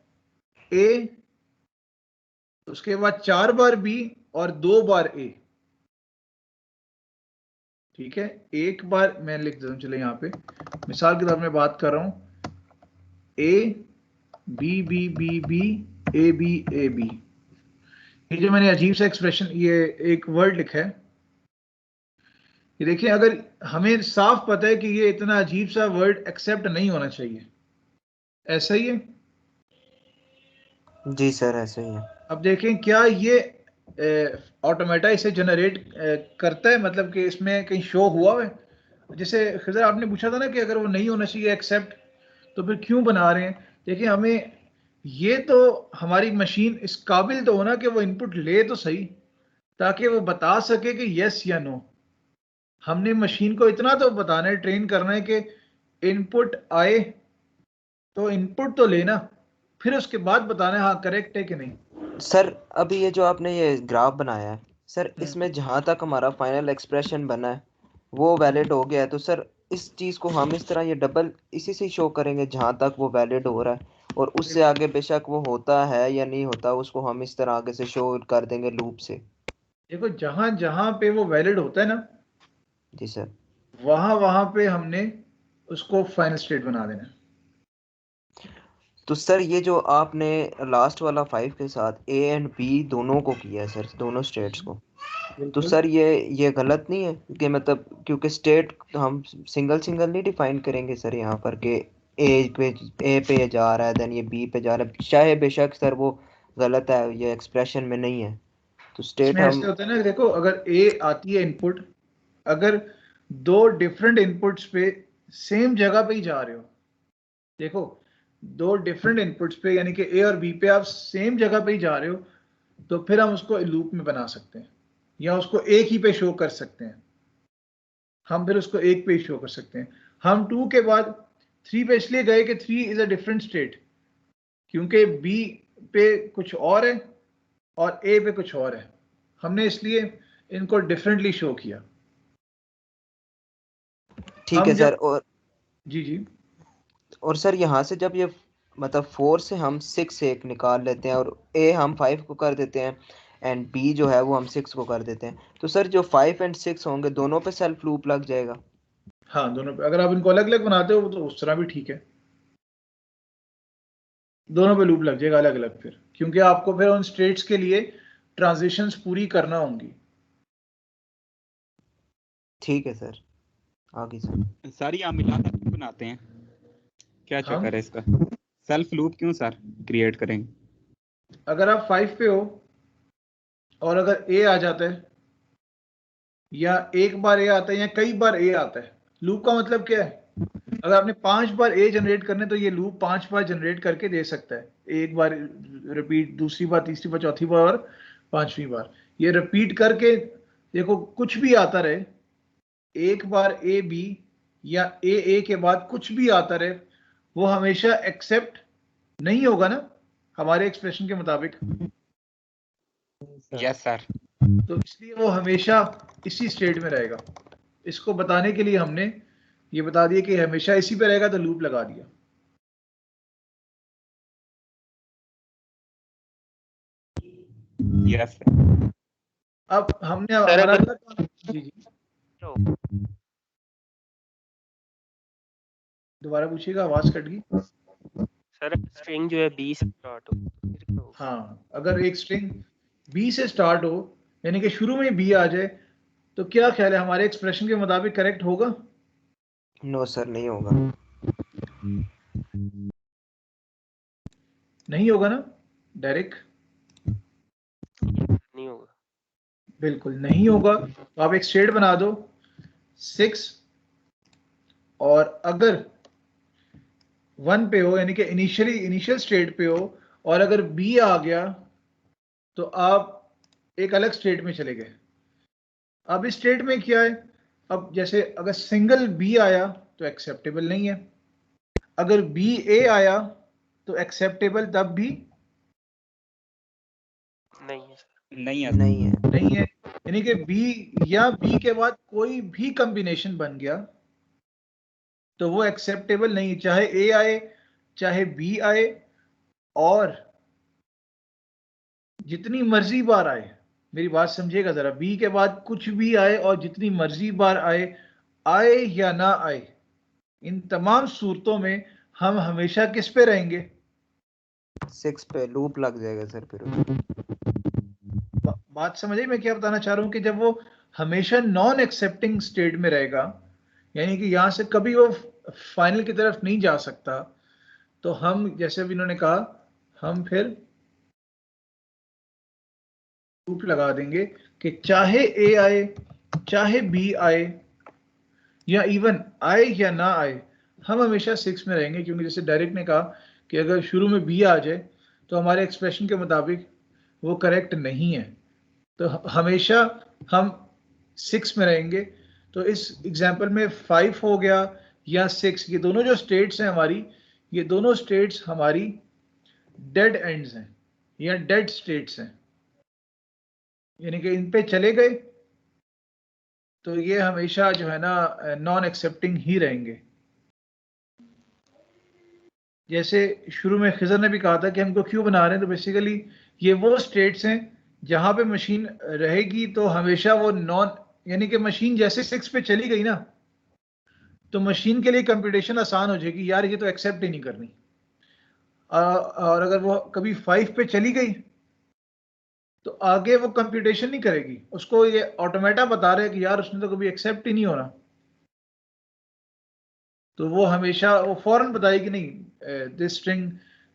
ए, उसके बाद 4 बार बी और 2 बार ए। ठीक है, एक बार मैं लिख देता हूं, चले यहां पे मिसाल के तौर में बात कर रहा हूं, a b b b b a b a b. ये जो मैंने अजीब सा एक्सप्रेशन, ये एक वर्ड लिखा है, ये देखिए, अगर हमें साफ पता है कि ये इतना अजीब सा वर्ड एक्सेप्ट नहीं होना चाहिए, ऐसा ही है। जी सर ऐसे ही है। अब देखें क्या ये ऑटोमेटा इसे जनरेट करता है, मतलब कि इसमें कहीं शो हुआ है? जैसे खिजर आपने पूछा था ना कि अगर वो नहीं होना चाहिए एक्सेप्ट तो फिर क्यों बना रहे हैं? देखिए, हमें ये तो हमारी मशीन इस काबिल तो होना कि वो इनपुट ले तो सही, ताकि वो बता सके कि यस या नो। हमने मशीन को इतना तो बताना है, ट्रेन करना है कि इनपुट आए तो इनपुट तो लेना, फिर उसके बाद बताना है हाँ करेक्ट है कि नहीं। सर अभी ये जो आपने ये ग्राफ बनाया है सर, इसमें जहां तक हमारा फाइनल एक्सप्रेशन बना है वो वैलिड हो गया है, तो सर इस चीज को हम इस तरह ये डबल इसी से शो करेंगे जहां तक वो वैलिड हो रहा है, और उससे आगे बेशक वो होता है या नहीं होता उसको हम इस तरह आगे से शो कर देंगे लूप से। देखो, जहां जहां पे वो वैलिड होता है ना, जी सर। वहां वहां पे हमने उसको फाइनल स्टेट बना देना है। तो सर ये जो आपने लास्ट वाला 5 के साथ ए एंड बी दोनों को किया है सर, दोनों स्टेट्स को, तो सर ये गलत नहीं है कि मतलब, क्योंकि स्टेट हम सिंगल सिंगल नहीं डिफाइन करेंगे सर यहाँ पर कि ए पे जा रहा है देन ये बी पे जा रहा है, चाहे बेशक सर वो गलत है, ये एक्सप्रेशन में नहीं है, तो स्टेट इसमें हम ऐसे होता है ना, देखो अगर ए आती है इनपुट, अगर दो डिफरेंट इनपुट्स पे सेम जगह पे ही जा रहे हो, देखो दो डिफरेंट इनपुट्स पे यानी कि ए और बी पे आप सेम जगह पे ही जा रहे हो, तो फिर हम उसको लूप में बना सकते हैं या उसको एक ही पे शो कर सकते हैं। हम फिर उसको एक पे ही शो कर सकते हैं। हम 2 के बाद 3 पे इसलिए गए कि 3 इज अ डिफरेंट स्टेट, क्योंकि बी पे कुछ और है और ए पे कुछ और है, हमने इसलिए इनको डिफरेंटली शो किया। ठीक हम है सर। जब जी जी और सर यहाँ से जब ये मतलब 4 से हम 6 एक निकाल लेते हैं और ए हम 5 को कर देते हैं एंड बी जो है वो हम 6 को कर देते हैं, तो सर जो 5 एंड 6 होंगे दोनों पे सेल्फ लूप लग जाएगा? हाँ, दोनों पे अगर आप इनको अलग अलग बनाते हो तो उस तरह भी ठीक है, दोनों पे लूप लग जाएगा अलग अलग फिर, क्योंकि आपको फिर उन स्टेट्स के लिए ट्रांजिशंस पूरी करना होंगी। ठीक है सर, आगे सर। सर ये आप मिलाकर क्यों बनाते हैं, क्या हम चक्कर है इसका? सेल्फ लूप क्यों सर क्रिएट करेंगे? अगर आप 5 पे हो और अगर ए आ जाता है या एक बार ए आता है या कई बार ए आता है, लूप का मतलब क्या है? अगर आपने 5 बार ए जनरेट करने तो ये लूप 5 बार जनरेट करके दे सकता है, एक बार रिपीट, दूसरी बार, तीसरी बार, चौथी बार और पांचवी बार, ये रिपीट करके देखो कुछ भी आता रहे, एक बार ए बी या ए के बाद कुछ भी आता रहे, वो हमेशा एक्सेप्ट नहीं होगा ना हमारे एक्सप्रेशन के मुताबिक, यस सर। तो इसलिए वो हमेशा इसी स्टेट में रहेगा। इसको बताने के लिए हमने ये बता दिया कि हमेशा इसी पे रहेगा, तो लूप लगा दिया। Yes sir. अब हमने सर, हमारा अगर- अगला जी जी दोबारा पूछिएगा, आवाज कट गई। सर स्ट्रिंग जो है बी से स्टार्ट हो फिर क्या होगा? हाँ, अगर एक स्ट्रिंग बी से स्टार्ट हो यानी कि शुरू में बी आ जाए, तो क्या ख्याल है हमारे एक्सप्रेशन के मुताबिक करेक्ट होगा? नो सर, नहीं होगा। नहीं होगा ना डायरेक्ट? नहीं होगा। बिल्कुल नहीं होगा। तो आप एक स्टेट बना दो 6, और अगर 1 पे हो यानी कि इनिशियल स्टेट पे हो और अगर बी आ गया तो आप एक अलग स्टेट में चले गए। अब इस स्टेट में क्या है, अब जैसे अगर सिंगल बी आया तो एक्सेप्टेबल नहीं है, अगर बी ए आया तो एक्सेप्टेबल तब भी नहीं है सर। नहीं है नहीं है। नहीं है, यानी कि बी या बी के बाद कोई भी कॉम्बिनेशन बन गया तो वो एक्सेप्टेबल नहीं, चाहे ए आए चाहे बी आए, और जितनी मर्जी बार आए, मेरी बात समझिएगा जरा, बी के बाद कुछ भी आए और जितनी मर्जी बार आए, आए या ना आए, इन तमाम सूरतों में हम हमेशा किस पे रहेंगे? 6 पे लूप लग जाएगा सर फिर। बात समझ आई मैं क्या बताना चाह रहा हूं कि जब वो हमेशा नॉन एक्सेप्टिंग स्टेट में रहेगा, यानी कि यहां से कभी वो फाइनल की तरफ नहीं जा सकता, तो हम जैसे अभी इन्होंने कहा, हम फिर लूप लगा देंगे कि चाहे ए आए चाहे बी आए या इवन आए या ना आए, हम हमेशा 6 में रहेंगे, क्योंकि जैसे डायरेक्ट ने कहा कि अगर शुरू में बी आ जाए तो हमारे एक्सप्रेशन के मुताबिक वो करेक्ट नहीं है, तो हमेशा हम 6 में रहेंगे। तो इस एग्जाम्पल में 5 हो गया या 6, ये दोनों जो स्टेट्स हैं हमारी, ये दोनों स्टेट्स हमारी डेड एंड्स हैं या डेड स्टेट्स हैं, यानी कि इन पे चले गए तो ये हमेशा जो है ना नॉन एक्सेप्टिंग ही रहेंगे। जैसे शुरू में खिजर ने भी कहा था कि हमको क्यों बना रहे हैं, तो बेसिकली ये वो स्टेट्स हैं जहां पे मशीन रहेगी तो हमेशा वो नॉन, यानी कि मशीन जैसे 6 पे चली गई ना, तो मशीन के लिए कंप्यूटेशन आसान हो जाएगी, यार ये तो एक्सेप्ट ही नहीं करनी। और अगर वो कभी 5 पे चली गई तो आगे वो कंप्यूटेशन नहीं करेगी, उसको ये ऑटोमेटा बता रहे हैं कि यार उसने तो कभी एक्सेप्ट ही नहीं होना, तो वो हमेशा वो फौरन बताएगी नहीं, this string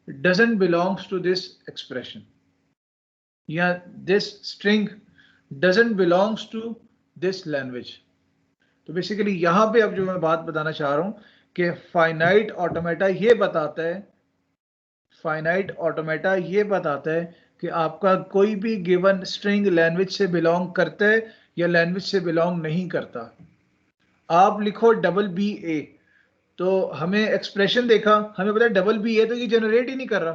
doesn't belongs to this expression. या this string doesn't belongs to this language. तो बेसिकली यहां पे अब जो मैं बात बताना चाह रहा हूं कि फाइनाइट ऑटोमेटा ये बताता है, फाइनाइट ऑटोमेटा ये बताता है कि आपका कोई भी गिवन स्ट्रिंग लैंग्वेज से बिलोंग करता है या लैंग्वेज से बिलोंग नहीं करता। आप लिखो डबल बी ए, तो हमें एक्सप्रेशन देखा, हमें पता है डबल बी ए तो ये जनरेट ही नहीं कर रहा।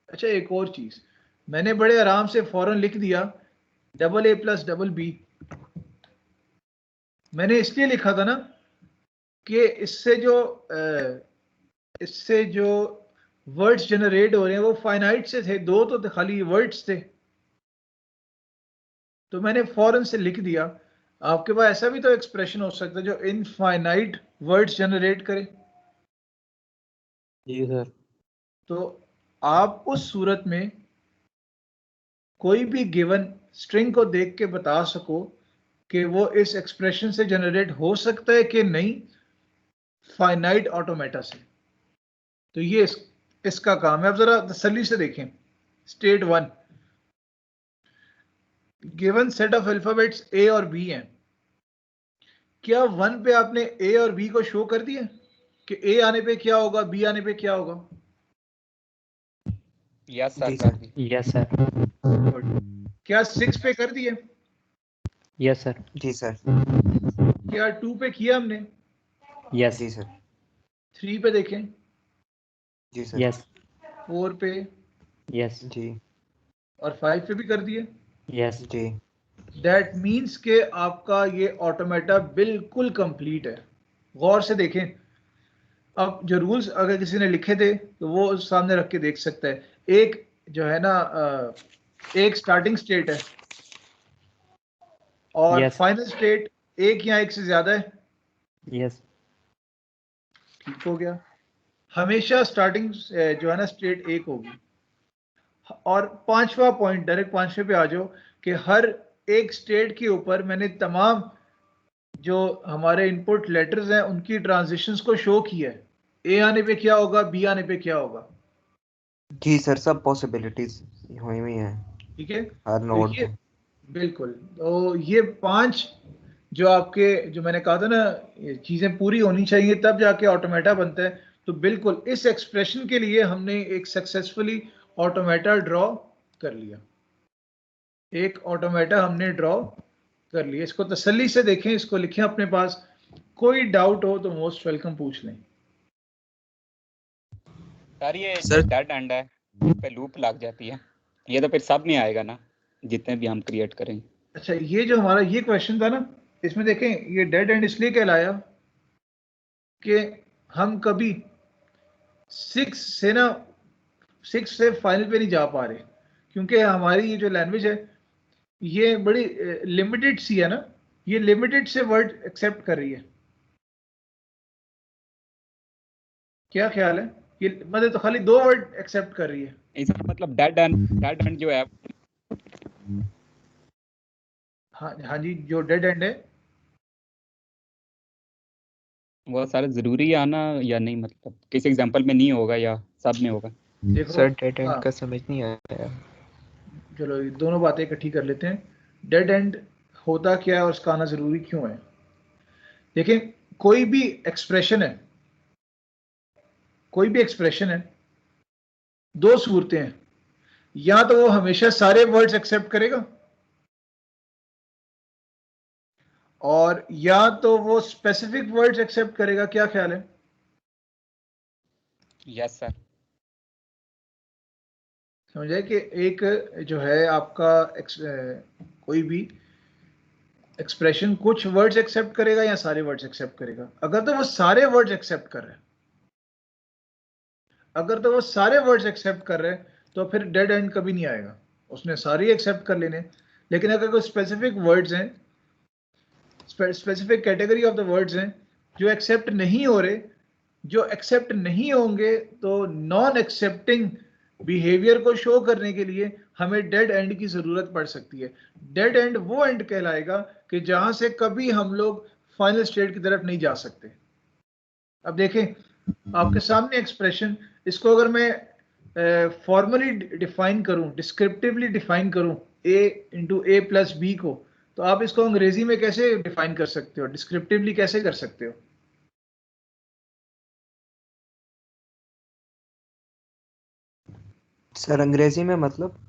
अच्छा एक और चीज, मैंने बड़े आराम से फौरन लिख दिया double a plus double b. मैंने इसलिए लिखा था ना कि इससे जो वर्ड्स जनरेट हो रहे हैं वो फाइनाइट से थे, दो तो खाली वर्ड्स थे, तो मैंने फौरन से लिख दिया। आपके पास ऐसा भी तो एक्सप्रेशन हो सकता है जो इनफाइनाइट वर्ड्स जनरेट करे। जी सर। तो आप उस सूरत में कोई भी गिवन स्ट्रिंग को देख के बता सको कि वो इस एक्सप्रेशन से जनरेट हो सकता है कि नहीं, फाइनाइट ऑटोमेटा से। तो ये इसका काम है। अब जरा तसल्ली से देखें, state 1, given set of alphabets A और बी हैं। क्या 1 पे आपने ए और बी को शो कर दिया कि ए आने पे क्या होगा, बी आने पे क्या होगा? यस जी सर। सर। Yes sir. क्या 6 पे कर दिए? Yes sir. जी सर। क्या 2 पे किया हमने? यस। जी सर। 3 पे देखें, जी सर। यस। 4 पे यस। जी। और 5 पे भी कर दिए। यस। जी। दैट मीन्स के आपका ये ऑटोमेटा बिल्कुल कंप्लीट है। गौर से देखें, अब जो रूल्स अगर किसी ने लिखे थे तो वो सामने रख के देख सकता है। एक जो है ना एक स्टार्टिंग स्टेट है और Yes. फाइनल स्टेट एक या एक से ज्यादा है। यस। ठीक हो गया। हमेशा स्टार्टिंग जो है ना स्टेट एक होगी। और पांचवा पॉइंट, डायरेक्ट पांचवे पे आ जाओ कि हर एक स्टेट के ऊपर मैंने तमाम जो हमारे इनपुट लेटर्स हैं उनकी ट्रांजिशंस को शो किया है। ए आने पे क्या होगा, बी आने पे क्या होगा। जी सर, सब पॉसिबिलिटीज हुई हुई हैं ठीक है, हर तो नोड ये पे। बिल्कुल, तो ये 5 जो आपके, जो मैंने कहा था ना, ये चीजें पूरी होनी चाहिए तब जाके ऑटोमेटा बनता है। तो बिल्कुल इस एक्सप्रेशन के लिए हमने एक सक्सेसफुली ऑटोमेटा ड्रॉ कर लिया, एक ऑटोमेटा हमने ड्रॉ कर लिया। इसको तसल्ली से देखें, इसको लिखें अपने पास, कोई डाउट हो तो मोस्ट वेलकम पूछ लें। सर ये जो डेड एंड है पे लूप लग जाती है, ये तो फिर सब में आएगा ना जितने भी हम क्रिएट करेंगे। अच्छा, ये जो हमारा ये क्वेश्चन था ना, इसमें देखें ये डेड एंड इसलिए कहलाया कि हम कभी 6 से फाइनल पे नहीं जा पा रहे, क्योंकि हमारी ये जो लैंग्वेज है ये बड़ी लिमिटेड सी है ना, ये लिमिटेड से वर्ड एक्सेप्ट कर रही है। क्या ख्याल है? ये मतलब तो खाली 2 वर्ड एक्सेप्ट कर रही है। इसका मतलब डेड एंड जो है हाँ जी, जो डेड एंड है वो सारे जरूरी है आना या नहीं, मतलब किसी एग्जांपल में नहीं होगा या सब में होगा? देखो सर डेड एंड हाँ, का समझ नहीं आया। चलो ये दोनों बातें इकट्ठी कर लेते हैं। डेड एंड होता क्या है और उसका आना जरूरी क्यों है? देखिए, कोई भी एक्सप्रेशन है, कोई भी एक्सप्रेशन है, 2 सूरतें हैं। या तो वो हमेशा सारे वर्ड्स एक्सेप्ट करेगा, और या तो वो स्पेसिफिक वर्ड्स एक्सेप्ट करेगा। क्या ख्याल है? Yes sir. समझे कि एक जो है आपका कोई भी एक्सप्रेशन कुछ वर्ड्स एक्सेप्ट करेगा या सारे वर्ड्स एक्सेप्ट करेगा। अगर तो वो सारे वर्ड्स एक्सेप्ट कर रहे हैं, अगर तो वो सारे वर्ड्स एक्सेप्ट कर रहे हैं तो फिर डेड एंड कभी नहीं आएगा, उसने सारे एक्सेप्ट कर लेने। लेकिन अगर कोई स्पेसिफिक वर्ड्स हैं, specific category of the words हैं जो एक्सेप्ट नहीं हो रहे, जो एक्सेप्ट नहीं होंगे, तो नॉन एक्सेप्टिंग बिहेवियर को शो करने के लिए हमें डेड एंड की जरूरत पड़ सकती है। डेड एंड वो एंड कहलाएगा कि जहां से कभी हम लोग फाइनल स्टेट की तरफ नहीं जा सकते। अब देखें आपके सामने एक्सप्रेशन, इसको अगर मैं फॉर्मली डिफाइन करूं, डिस्क्रिप्टिवली डिफाइन करूं, a into a plus b को, तो आप इसको अंग्रेजी में कैसे डिफाइन कर सकते हो, डिस्क्रिप्टिवली कैसे कर सकते हो? सर अंग्रेजी में मतलब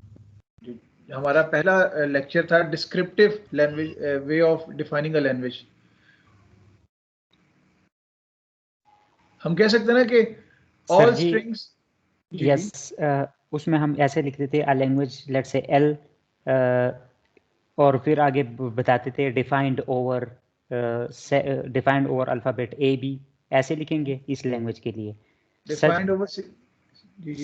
हमारा पहला लेक्चर था descriptive language, way of defining a language. हम कह सकते हैं ना कि ऑल जी, स्ट्रिंग्स। यस, उसमें हम ऐसे लिखते थे a language let's say L, और फिर आगे बताते थे defined over alphabet a b, ऐसे लिखेंगे इस लैंग्वेज के लिए। Defined over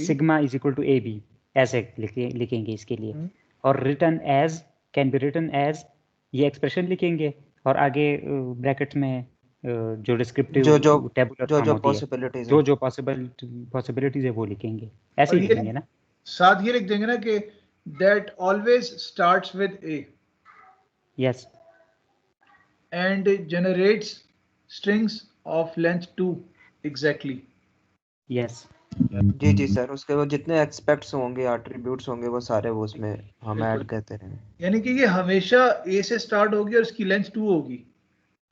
sigma is equal to a b, ऐसे लिखेंगे इसके लिए। और return as can be written as, ये एक्सप्रेशन लिखेंगे, और आगे ब्रैकेट में जो डिस्क्रिप्टिव टेबुलर फॉर्म होती है, पॉसिबिलिटीज जो पॉसिबिलिटीज है वो लिखेंगे, ऐसे ही लिखेंगे ना। साथ ये लिख देंगे ना कि that always starts with a yes, and generates strings of length 2 exactly। Yes, जी जी सर, उसके बाद जितने एक्सपेक्ट्स होंगे, एट्रीब्यूट्स होंगे, वो सारे वो उसमें हम ऐड करते रहेंगे। यानी कि ये हमेशा ए से स्टार्ट होगी और इसकी लेंथ 2 होगी।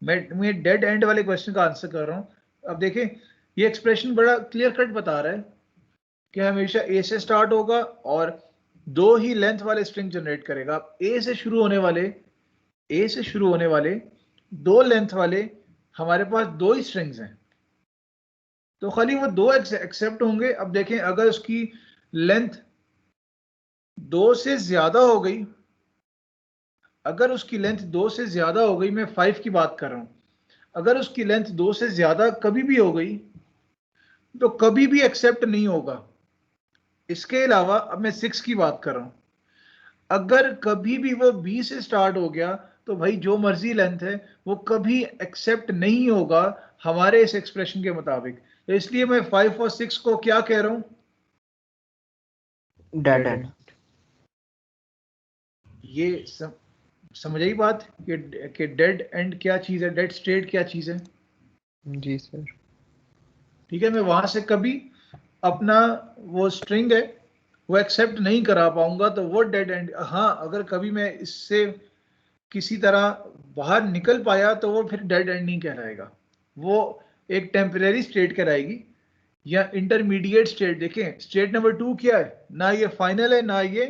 मैं डेड एंड वाले क्वेश्चन का आंसर कर रहा हूँ। अब देखें, ये एक्सप्रेशन बड़ा क्लियर कट बता रहा है कि हमेशा ए से स्टार्ट होगा और 2 ही लेंथ वाले स्ट्रिंग जनरेट करेगा। ए से शुरू होने वाले 2 लेंथ वाले हमारे पास 2 ही स्ट्रिंग्स हैं, तो खाली वो 2 एक्सेप्ट होंगे। अब देखें, अगर उसकी लेंथ 2 से ज्यादा हो गई, मैं 5 की बात कर रहा हूं, अगर उसकी लेंथ 2 से ज्यादा कभी भी हो गई तो कभी भी एक्सेप्ट नहीं होगा। इसके अलावा अब मैं 6 की बात कर रहा हूं, अगर कभी भी वो बी से स्टार्ट हो गया तो भाई जो मर्जी लेंथ है वो कभी एक्सेप्ट नहीं होगा हमारे इस एक्सप्रेशन के मुताबिक। तो इसलिए मैं 5 और 6 को क्या कह रहा हूं, डेड एंड। ये समझ आई बात कि डेड एंड क्या चीज है, डेड स्टेट क्या चीज है? जी सर। ठीक है, मैं वहां से कभी अपना वो स्ट्रिंग है वो एक्सेप्ट नहीं करा पाऊंगा, तो वो डेड एंड। हाँ, अगर कभी मैं इससे किसी तरह बाहर निकल पाया तो वो फिर डेड एंड नहीं कहलाएगा, वो एक टेम्परेरी स्टेट कहलाएगी या इंटरमीडिएट स्टेट। देखें, स्टेट नंबर 2 क्या है, ना ये फाइनल है ना ये।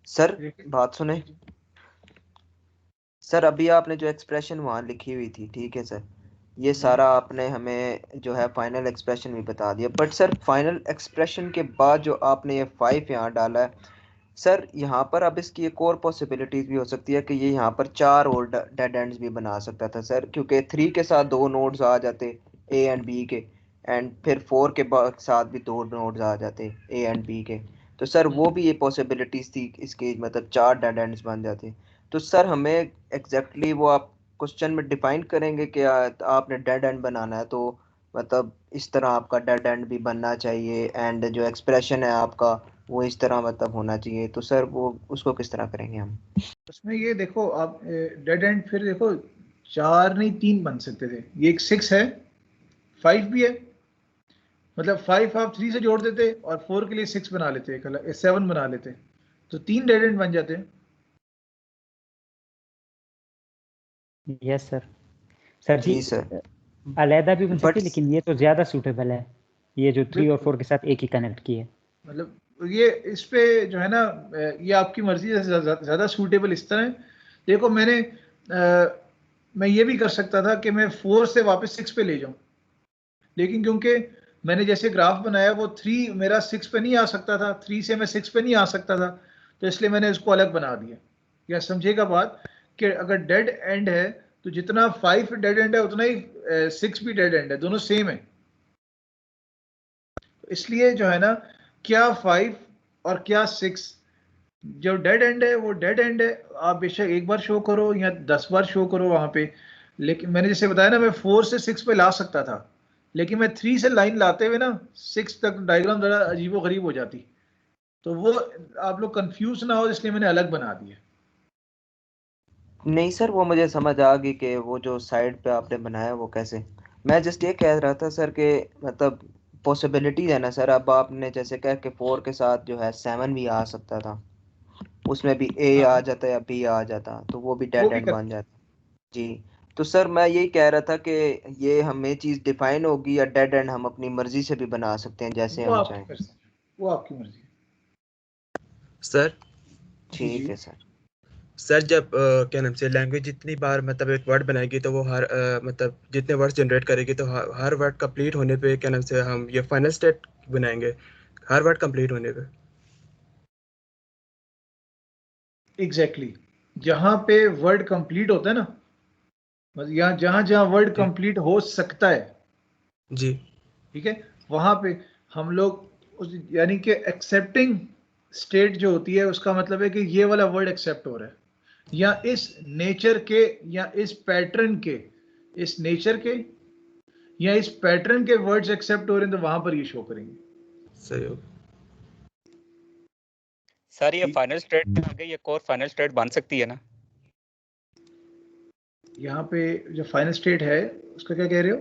सर बात सुने सर, अभी आपने जो एक्सप्रेशन वहां लिखी हुई थी, ठीक है सर, ये सारा आपने हमें जो है फाइनल एक्सप्रेशन भी बता दिया, बट सर फाइनल एक्सप्रेशन के बाद जो आपने ये 5 यहाँ डाला है सर, यहाँ पर अब इसकी एक और पॉसिबिलिटीज भी हो सकती है कि ये यहाँ पर 4 और डेड एंड्स भी बना सकता था सर, क्योंकि 3 के साथ 2 नोड्स आ जाते ए एंड बी के, एंड फिर 4 के साथ भी 2 नोड्स आ जाते ए एंड बी के। तो सर वो भी ये पॉसिबिलिटीज थी इसके, मतलब 4 डेड एंड्स बन जाते। तो सर हमें एग्जैक्टली वो आप क्वेश्चन में डिफाइन करेंगे कि आपने डेड एंड बनाना है, तो मतलब इस तरह आपका डेड एंड भी बनना चाहिए, एंड जो एक्सप्रेशन है आपका वो इस तरह मतलब होना चाहिए। तो सर वो उसको किस तरह करेंगे हम? उसमें ये देखो, आप डेड एंड फिर देखो 4 नहीं 3 बन सकते थे। ये एक 6 है, 5 भी है, मतलब 5 आप 3 से जोड़ देते और 4 के लिए 6 बना लेते, 7 बना लेते, तो 3 डेड एंड बन जाते। यस सर जी, सर अलहदा भी बन सकती बट है, लेकिन ये तो ज्यादा सूटेबल है, ये जो 3 और 4 के साथ एक ही कनेक्ट की है। मतलब ये इस पे जो है ना, ये आपकी मर्जी है, ज्यादा सूटेबल इस तरह है। देखो, मैं ये भी कर सकता था कि मैं 4 से वापस 6 पे ले जाऊं, लेकिन क्योंकि मैंने जैसे ग्राफ बनाया वो 3 मेरा 6 पे नहीं आ सकता था, 3 से मैं 6 पे नहीं आ सकता था, तो इसलिए मैंने इसको अलग बना दिया। या समझेगा बात कि अगर डेड एंड है तो जितना 5 डेड एंड है उतना ही 6 भी डेड एंड है, दोनों सेम है। इसलिए जो है ना, क्या 5 और क्या 6, जो डेड एंड है वो डेड एंड है, आप बेशक एक बार शो करो या 10 बार शो करो वहां पे। लेकिन मैंने जैसे बताया ना, मैं 4 से 6 पे ला सकता था, लेकिन मैं 3 से लाइन लाते हुए ना 6 तक डायग्राम जरा अजीबो गरीब हो जाती, तो वो आप लोग कंफ्यूज ना हो, इसलिए मैंने अलग बना दिया। नहीं सर, वो मुझे समझ आ गई कि वो जो साइड पे आपने बनाया वो कैसे। मैं जस्ट ये कह रहा था सर कि मतलब पॉसिबिलिटी है ना सर। अब आपने जैसे कहा कि 4 के साथ जो है 7 भी आ सकता था, उसमें भी A आ हाँ, जाता या B आ जाता, तो वो भी वो डेड भी एंड कर बन जाता। जी। तो सर मैं यही कह रहा था कि ये हमें चीज़ डिफाइन होगी या डेड एंड हम अपनी मर्जी से भी बना सकते हैं जैसे वो हम आपकी चाहें। मर्जी, वो आपकी मर्जी है। सर जी ठीक जी। है सर। सर जब क्या नाम से लैंग्वेज जितनी बार मतलब एक वर्ड बनाएगी तो वो हर मतलब जितने वर्ड्स जनरेट करेगी तो हर वर्ड कंप्लीट होने पे क्या नाम से हम ये फाइनल स्टेट बनाएंगे हर वर्ड कंप्लीट होने पे। एग्जैक्टली जहां पे वर्ड कंप्लीट होता है ना, मतलब यहाँ जहां जहां वर्ड जी कंप्लीट हो सकता है, जी ठीक है, वहां पे हम लोग यानी कि एक्सेप्टिंग स्टेट जो होती है उसका मतलब है कि ये वाला वर्ड एक्सेप्ट हो रहा है, या इस नेचर के, या इस पैटर्न के, इस नेचर के या इस पैटर्न के वर्ड्स एक्सेप्ट हो रहे हैं, तो वहां पर ये शो करेंगे। सही हो। सर ये ठीक, फाइनल स्टेट के आगे ये कोर फाइनल स्टेट बन सकती है ना? यहाँ पे जो फाइनल स्टेट है उसका क्या कह रहे हो?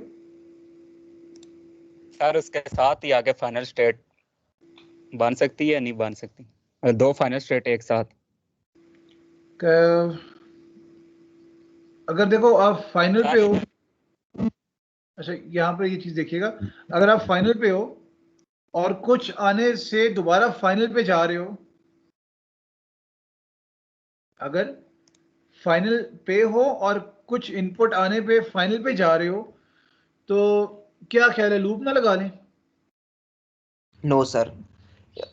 सर उसके साथ ही आगे फाइनल स्टेट बन सकती है, नहीं बन सकती? दो फाइनल स्टेट एक साथ। अगर देखो आप फाइनल पे सर हो, अच्छा यहाँ पे ये चीज देखिएगा, अगर आप फाइनल पे हो और कुछ आने से दोबारा फाइनल पे जा रहे हो, अगर फाइनल पे हो और कुछ इनपुट आने पे फाइनल पे जा रहे हो, तो क्या ख्याल है, लूप ना लगा लें? No sir,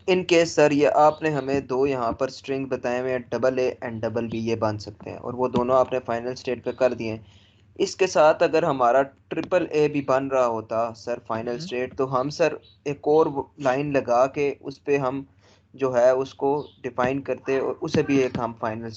in case sir ये आपने हमें दो यहाँ पर स्ट्रिंग बताए हुए हैं, double a and double b, ये बन सकते हैं और वो दोनों आपने फाइनल स्टेट पे कर दिए हैं। इसके साथ अगर हमारा ट्रिपल ए भी बन रहा होता सर फाइनल स्टेट, तो हम सर एक और लाइन लगा के उस पे हम जो है उसको डिफाइन करते और उसे भी एक हम फाइनल